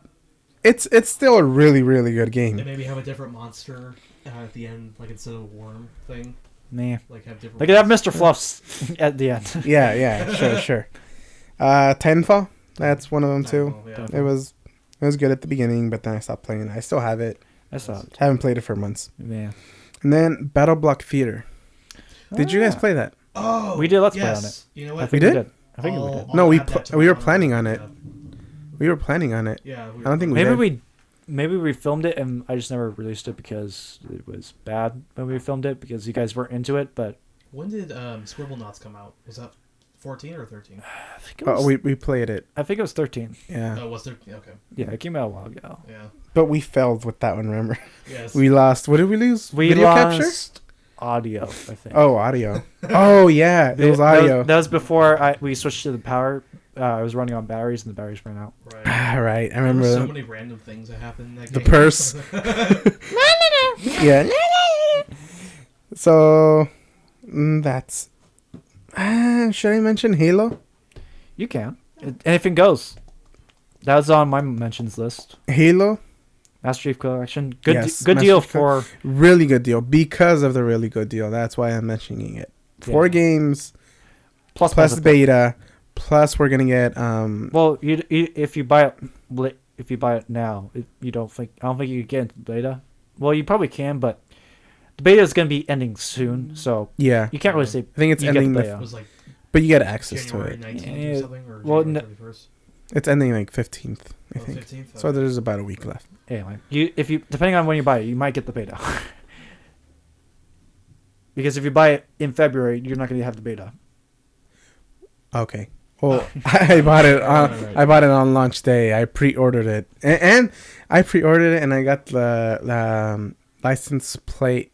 it's still a really, really good And game. maybe have a different monster at the end, like instead of a worm thing. Nah. Like have different. They could have Mr. Fluffs at the end. Yeah, sure. Titanfall, that's one of them too. Yeah. It was good at the beginning, but then I stopped playing it. I still have it. I saw it. Haven't played it for months. Yeah. And then Battle Block Theater. Did you guys play that? Oh, We did Let's Play on yes. You know I what? think We we did? did. I think we did. I'll No, we add that to we my were planning on honorable, it. We were planning on it. Yeah. I don't think Maybe did. maybe we filmed it and I just never released it because it was bad when we filmed it because you guys weren't into it. But When did Scribble Knots come out? Was that 14 or 13? I think it was. Oh, we played it. I think it was 13. Yeah. Oh, was there? Okay. Yeah, it came out a while ago. Yeah. But we failed with that one, remember? Yes. We lost. What did we lose? We Video lost capture? audio. I think. Oh, audio. Oh, yeah. It was audio. That was before we switched to the power. I was running on batteries and the batteries ran out. Right. Ah, right. I There were remember so that. many random things that happened in that The game. purse. Yeah. So, that's... should I mention Halo? You can. Anything goes. That was on my mentions list. Halo, Master Chief Collection. Good, Yes, good Master deal Chief Co- for. really good deal. Because of the really good deal. That's why I'm mentioning it. 4 Yeah. games, Plus plus beta, plus we're going to get... Well, if you buy it now, you don't think I don't think you can get into beta. Well, you probably can, but the beta is going to be ending soon, so yeah. you can't really say. I think it's you get ending the the... beta. It was like But you get access to January it. 19th Yeah. or something, or Well, January 31st. It's ending like 15th, I Oh, think. 15th. So there's about a week left. Anyway, if you depending on when you buy it, you might get the beta. Because if you buy it in February, you're not going to have the beta. Okay. Well, I bought it on Right. I bought it on launch day. I pre-ordered it, and I pre-ordered it, and I got the license plate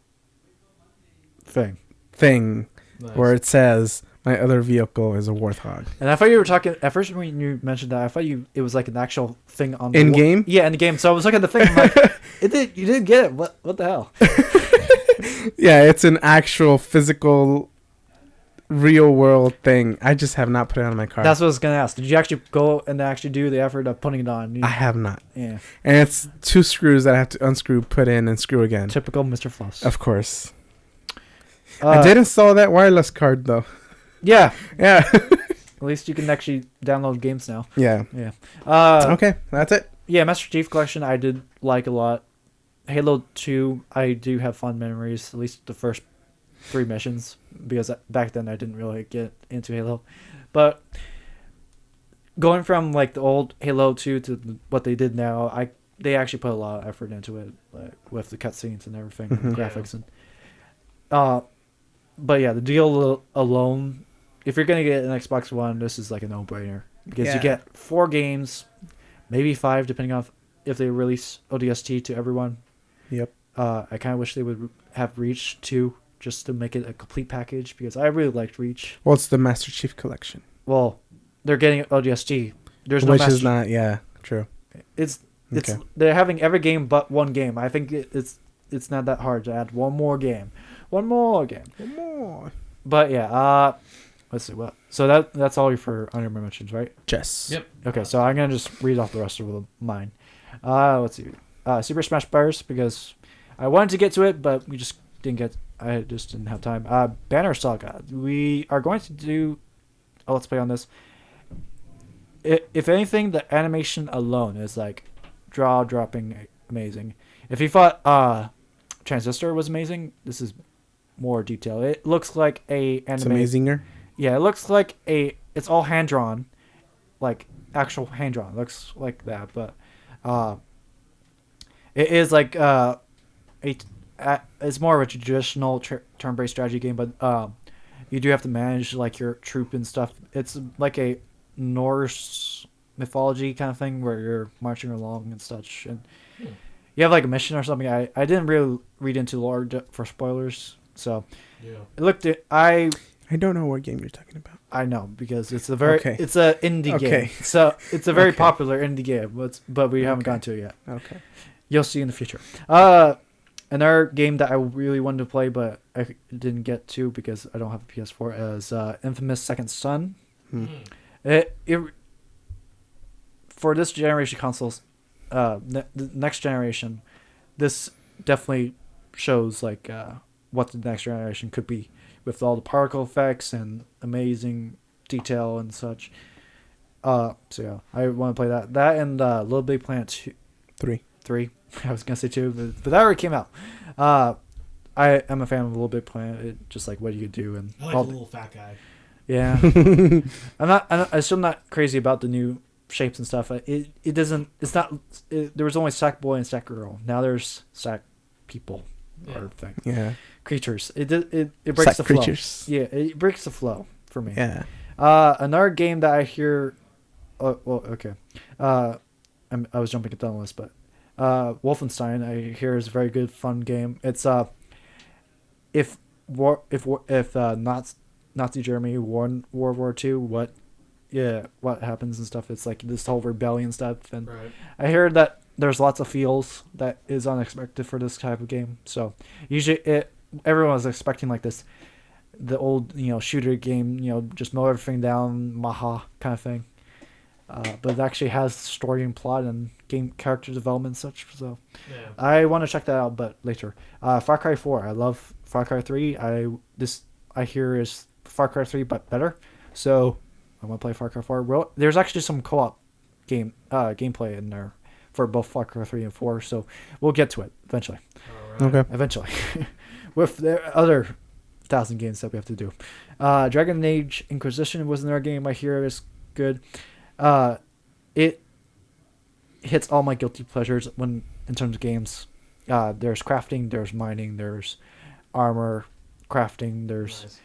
thing Nice. where it says my other vehicle is a Warthog. And I thought you were talking at first when you mentioned that. I thought it was like an actual thing on the In game? Yeah, in the game. So I was looking at the thing. I'm like, you didn't get it. What the hell? Yeah, it's an actual physical, real world thing. I just have not put it on my car. That's what I was gonna ask. Did you actually go and actually do the effort of putting it on? I have not, Yeah, and it's 2 screws that I have to unscrew, put in, and screw again. typical Mr. Floss. Of course, I did install that wireless card though. Yeah, Yeah, at least you can actually download games now. yeah. Yeah. Okay, that's it. Yeah, Master Chief Collection I did like a lot. Halo 2, I do have fond memories, at least the first 3 missions, because back then I didn't really get into Halo. But going from like the old Halo 2 to what they did now, they actually put a lot of effort into it, like with the cutscenes and everything, and the Mhm. graphics and but yeah, the deal alone, if you're gonna get an Xbox One, this is like a no-brainer because Yeah. you get 4 games, maybe 5 depending on if they release ODST to everyone. Yep. I kind of wish they would have Reach too, just to make it a complete package because I really liked Reach. Well, it's the Master Chief Collection, Well, they're getting ODST. There's no which Master is not. Yeah, true. It's Okay. they're having every game but one game. I think it's not that hard to add one more game. One more game. One more. But let's see what. So that's all for honorable mentions, right? Jess. Yep. Okay, so I'm gonna just read off the rest of mine. Let's see. Super Smash Bros. Because I wanted to get to it, but we just didn't get. I just didn't have time. Banner Saga. We are going to do a let's play on this. If anything, the animation alone is like jaw dropping amazing. If you thought Transistor was amazing, this is more detail. It looks like a It's anime. amazinger. Yeah, it looks like it's all hand drawn, like actual hand drawn. Looks like that, but it is like it's more of a traditional turn-based strategy game, but you do have to manage like your troop and stuff. It's like a Norse mythology kind of thing where you're marching along and such, and you have like a mission or something. I didn't really read into lore for spoilers, so Yeah. it looked I don't know what game you're talking about. I know because it's a very Okay. it's a indie Okay. game. So it's a very Okay. popular indie game, but we haven't Okay. gotten to it yet. Okay. You'll see in the future. Another game that I really wanted to play but I didn't get to because I don't have a PS4 is Infamous Second Son. Hmm. It for this generation consoles, the next generation, this definitely shows like what the next generation could be with all the particle effects and amazing detail and such. So yeah, I want to play that. That and Little Big Planet 3. I was gonna say 2, but that already came out. I am a fan of Little Big Planet. It, just like what you could do and I like all the little fat guy. yeah. I'm still not crazy about the new shapes and stuff. It doesn't. It's not. There was only Sack Boy and Sack Girl. Now there's Sack people Yeah. or thing Yeah. creatures. It breaks Sack the flow. creatures. Yeah, it breaks the flow for me. Yeah. Another game that I hear. Oh well, okay. I was jumping down the list, but Wolfenstein I hear is a very good, fun game. It's if Nazi Germany won World War II, what happens and stuff. It's like this whole rebellion stuff, and Right. I hear that there's lots of feels that is unexpected for this type of game. So usually everyone was expecting like this, the old shooter game, just mow everything down, maha kind of thing. But it actually has story and plot and game character development and such. So Yeah. I want to check that out, but later. Far Cry 4. I love Far Cry 3. I hear is Far Cry 3 but better. So I want to play Far Cry 4. Well, there's actually some co-op gameplay in there for both Far Cry 3 and 4. So we'll get to it eventually. All right. Okay. Eventually, with the other 1,000 games that we have to do. Dragon Age Inquisition was another game I hear is good. It hits all my guilty pleasures when in terms of games. There's crafting, there's mining, there's armor crafting, there's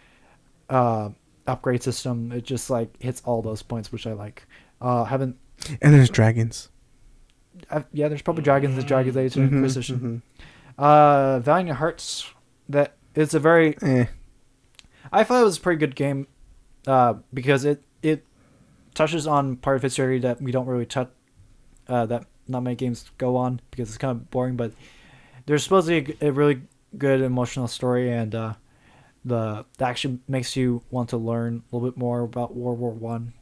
Nice. upgrade system. It just like hits all those points, which I like. Haven't And there's dragons. yeah, there's probably dragons and Dragon's Age and Mhm, Inquisition. Valiant Hearts. That it's a very. mhm. I thought it was a pretty good game, because it touches on part of history that we don't really touch. That not many games go on because it's kind of boring. But there's supposed to be a really good emotional story, and that actually makes you want to learn a little bit more about World War One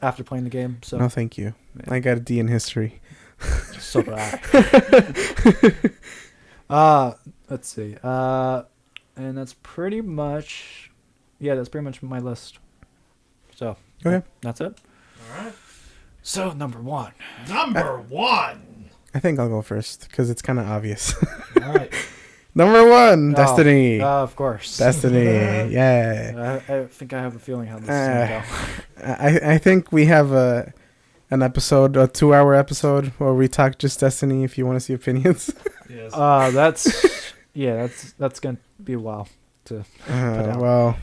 after playing the game. So No, thank you. Yeah. I got a D in history. so did I. Let's see. And that's pretty much, that's pretty much my list. So Okay. that's it. All right. So number one. Number one. I think I'll go first because it's kind of obvious. All right. Number one, Destiny. Of course. Destiny. Yeah. I think I have a feeling how this is gonna go. I think we have an episode, a 2-hour episode where we talk just Destiny. If you want to see opinions. Yes. That's gonna be a while to put out. Well,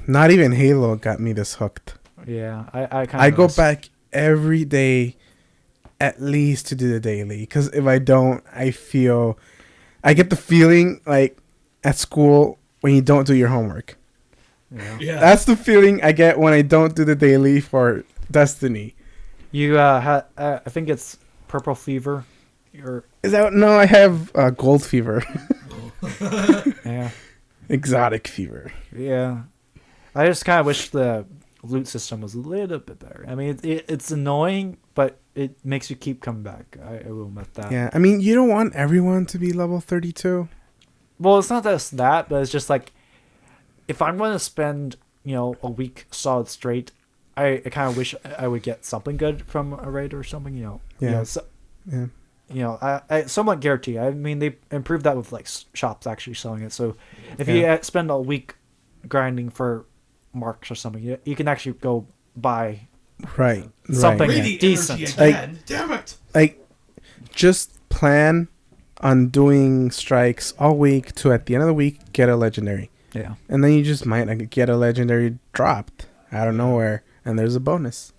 not even Halo got me this hooked. Yeah, I kind of. I go back every day, at least to do the daily. Because if I don't, I get the feeling like at school when you don't do your homework. Yeah. Yeah. That's the feeling I get when I don't do the daily for Destiny. You I think it's Purple Fever. Or Is that no? I have gold fever, yeah. exotic fever. Yeah, I just kind of wish the loot system was a little bit better. I mean, it's annoying, but it makes you keep coming back. I will admit that. Yeah, I mean, you don't want everyone to be level 32. Well, it's not just that, but it's just like if I'm going to spend a week solid straight, I kind of wish I would get something good from a raid or something. Yeah. Yeah. I somewhat guarantee. I mean, they improved that with like shops actually selling it. So if Yeah. you spend a week grinding for marks or something, you can actually go buy Right. Something. Right. Really Decent. energy again. Damn it. Like, just plan on doing strikes all week to at the end of the week get a legendary, Yeah. and then you just might get a legendary dropped out of nowhere, and there's a bonus.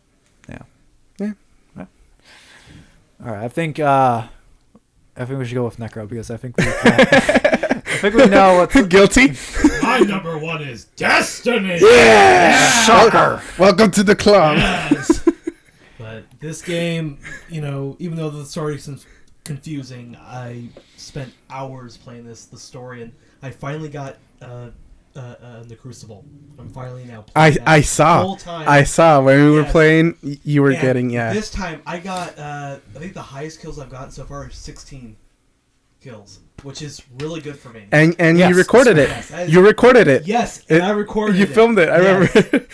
All right. I think we should go with Necro because I think we know what's Guilty. My number one is Destiny. Yeah. shocker. Welcome to the club. Yes. But this game, even though the story is confusing, I spent hours playing the story, and I finally got the Crucible. I'm finally now playing that I saw. full time. I saw when we were Yes. playing. You were And getting This time I got I think the highest kills I've gotten so far is 16 kills, which is really good for me. and Yes, you recorded it. yes, that is- You recorded it. Yes, and It- I recorded You it. filmed it. I Yes. remember.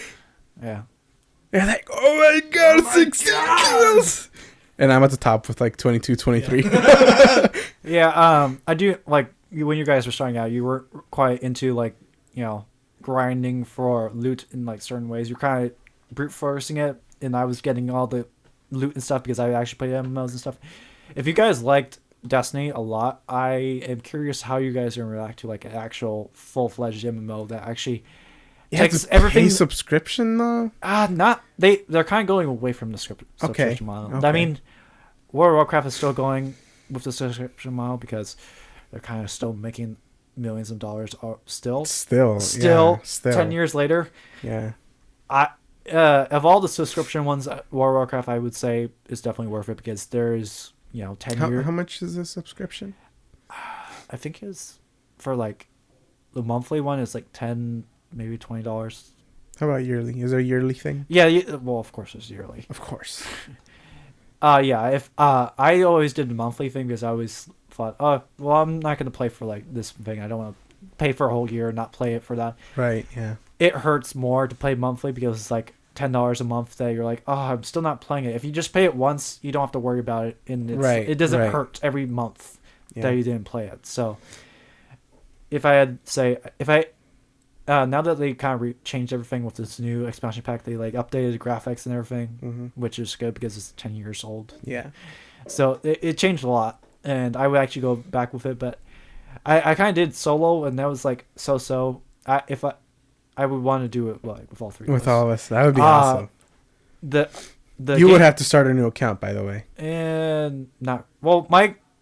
Yeah. You're like, oh my god, Oh my 16 God. kills. And I'm at the top with like 22, 23. Yeah. I do like when you guys were starting out. You were quite into like grinding for loot in like certain ways. You're kind of brute forcing it, and I was getting all the loot and stuff because I actually played MMOs and stuff. If you guys liked Destiny a lot, I am curious how you guys are gonna react to like an actual full-fledged MMO that actually You have takes to everything. pay subscription though. They're kind of going away from the subscription model. I okay. mean, World of Warcraft is still going with the subscription model because they're kind of still making millions of dollars. Still, Still. 10 years later, Yeah. of all the subscription ones, World of Warcraft I would say is definitely worth it because there's 10 years. How much is the subscription? I think it's for like the monthly one is like $10, maybe $20. How about yearly? Is there a yearly thing? Yeah, well, of course it's yearly. Of course. Yeah, if I always did the monthly thing because I always thought, oh, well, I'm not gonna play for like this thing. I don't want to pay for a whole year and not play it for that. Right. Yeah. It hurts more to play monthly because it's like $10 a month that you're like, oh, I'm still not playing it. If you just pay it once, you don't have to worry about it, and Right, it doesn't right. hurt every month Yeah. that you didn't play it. So if I now that they kind of changed everything with this new expansion pack, they like updated the graphics and everything, Mm-hmm. which is good because it's 10 years old. Yeah. So it changed a lot, and I would actually go back with it. But I kind of did solo, and that was like so-so. I would want to do it like with all three. With of us. all of us, that would be Uh, awesome. the You would game- have to start a new account, by the way. and not well.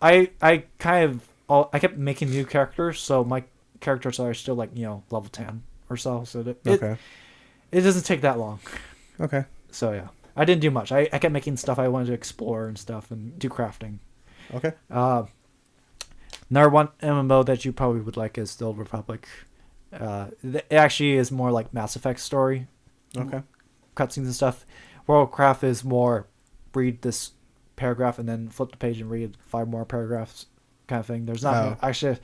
I kind of I kept making new characters, so my characters are still like level 10 or so. So Okay. it doesn't take that long. Okay. So yeah, I didn't do much. I kept making stuff I wanted to explore and stuff and do crafting. Okay. Another one MMO that you probably would like is the Old Republic. It actually is more like Mass Effect story, Okay. cutscenes and stuff. World of Warcraft is more read this paragraph and then flip the page and read 5 more paragraphs kind of thing. There's not actually.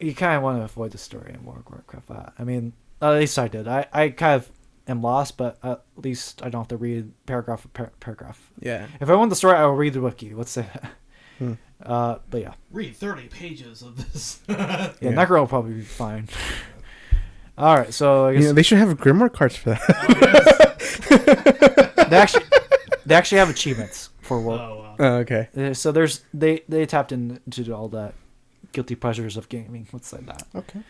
You kind of want to avoid the story in World of Warcraft. I mean, at least I did. I kind of am lost, but at least I don't have to read paragraph for paragraph. Yeah. If I want the story, I will read the wiki. Let's say that. Hmm. But yeah. Read 30 pages of this. Yeah, Yeah. Necro will probably be fine. All right, so I guess They should have Grimoire cards for that. they actually have achievements for Oh, world. wow. Oh, okay. So they tapped into all that guilty pleasures of gaming. Let's say that. Okay.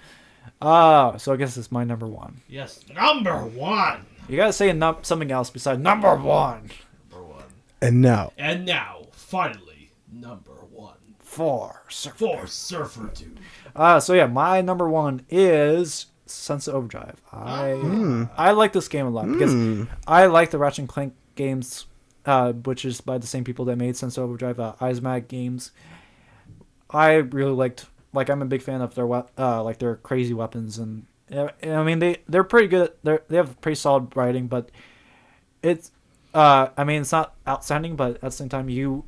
So I guess it's my number one. Yes, number one. You gotta say something else besides number one. Number one. And now, And now, finally, number one. For For Surfer Dude. So yeah, my number one is Sunset Overdrive. I like this game a lot because I like the Ratchet and Clank games, which is by the same people that made Sunset Overdrive, Ismag Games. I really liked. I'm a big fan of their like their crazy weapons, and I mean they're pretty good. They have pretty solid writing, but it's I mean it's not outstanding, but at the same time you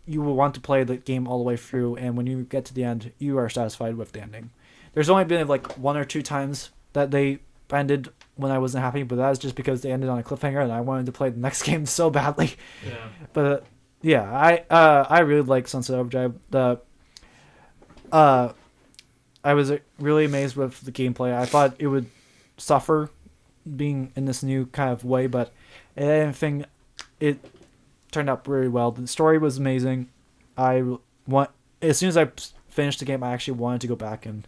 will want to play the game all the way through, and when you get to the end, you are satisfied with the ending. There's only been like 1 or 2 times that they ended when I wasn't happy, but that was just because they ended on a cliffhanger, and I wanted to play the next game so badly. Yeah. But yeah, I really like Sunset Overdrive. I was really amazed with the gameplay. I thought it would suffer being in this new kind of way, but anything, it turned out really well. The story was amazing. As soon as I finished the game, I actually wanted to go back and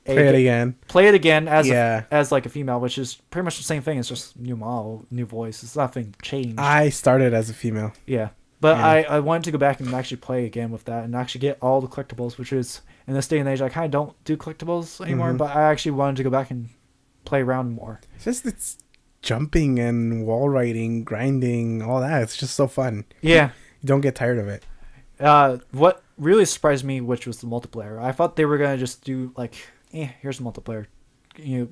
play it again. as like a female, which is pretty much the same thing. It's just new model, new voice. It's nothing changed. I started as a female. Yeah. But Yeah. I wanted to go back and actually play again with that and actually get all the collectibles, which is, in this day and age, I kind of don't do collectibles anymore, Mhm. but I actually wanted to go back and play around more. It's jumping and wall riding, grinding, all that. It's just so fun. Yeah. You don't get tired of it. What really surprised me, which was the multiplayer. I thought they were going to just do, like, here's the multiplayer.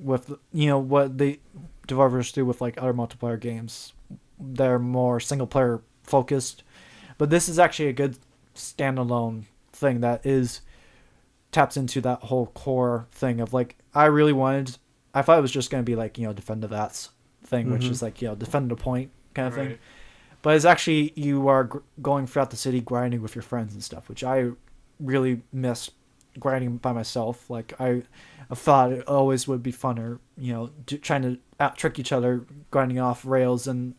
With, what the developers do with, like, other multiplayer games. They're more single-player focused. But this is actually a good standalone thing that taps into that whole core thing of like I thought it was just going to be like defend the vats thing, which is like defend the point kind of thing, Right. but it's actually you are going throughout the city grinding with your friends and stuff, which I really miss grinding by myself. Like I thought it always would be funner, trying to out trick each other, grinding off rails and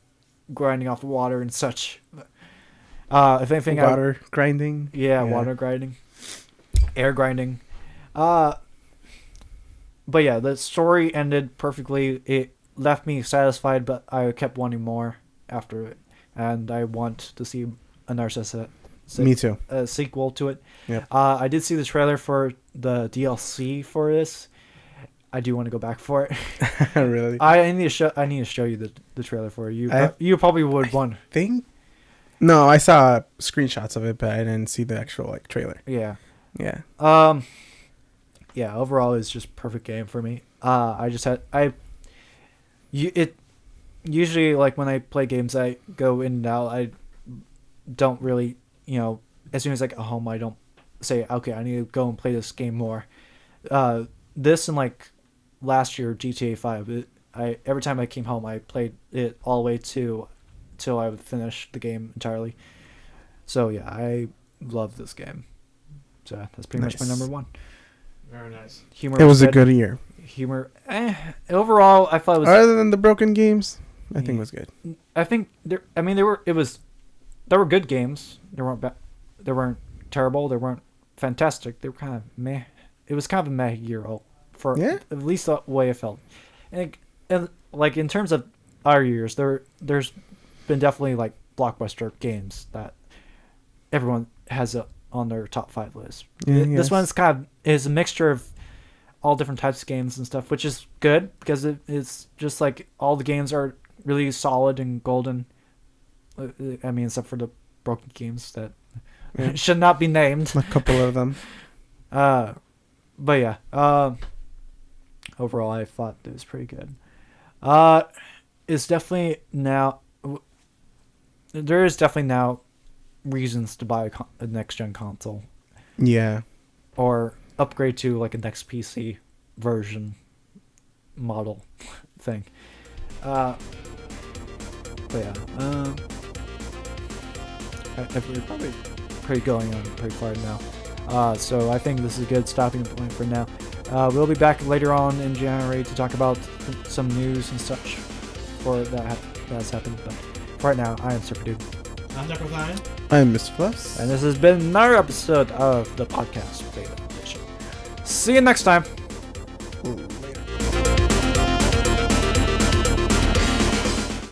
grinding off water and such. If anything, Water grinding. water grinding, air grinding. But yeah, the story ended perfectly. It left me satisfied, but I kept wanting more after it, and I want to see another Me too. a sequel to it. Yep. I did see the trailer for the DLC for this. I do want to go back for it. Really? I need to show you the trailer for it. You probably would want. No, I saw screenshots of it, but I didn't see the actual like trailer. Yeah. Yeah. Yeah, overall it's just perfect game for me. It usually like when I play games I go in and out. I don't really, as soon as I get home I don't say, okay, I need to go and play this game more. This and like last year GTA 5, every time I came home I played it all the way till I would finish the game entirely. So yeah, I love this game. So that's pretty much my Nice. number one. Very nice. Humor. It was a good year. Humor. Overall, I thought it was. Other than the broken games, I think it was good. I think there. I mean, there were good games. They weren't terrible. They weren't fantastic. They were kind of meh. It was kind of a meh year for Yeah? at least the way it felt. And like in terms of our years, there's been definitely like blockbuster games that everyone has on their top 5 list. Yeah, This yes. one's kind of is a mixture of all different types of games and stuff, which is good because it's just like all the games are really solid and golden. I mean, except for the broken games that Yeah. should not be named. A couple of them. But yeah, overall, I thought it was pretty good. It's definitely now. There is definitely now reasons to buy a next gen console Yeah. or upgrade to like a next PC version model thing. But yeah, we're probably pretty going on pretty far now. So I think this is a good stopping point for now. We'll be back later on in January to talk about some news and such for that has happened. But for right now, I am Super Dude, I'm Dr. Ryan. I'm Miss Fluffs. and this has been another episode of the podcast Beta Edition. See you next time. Ooh.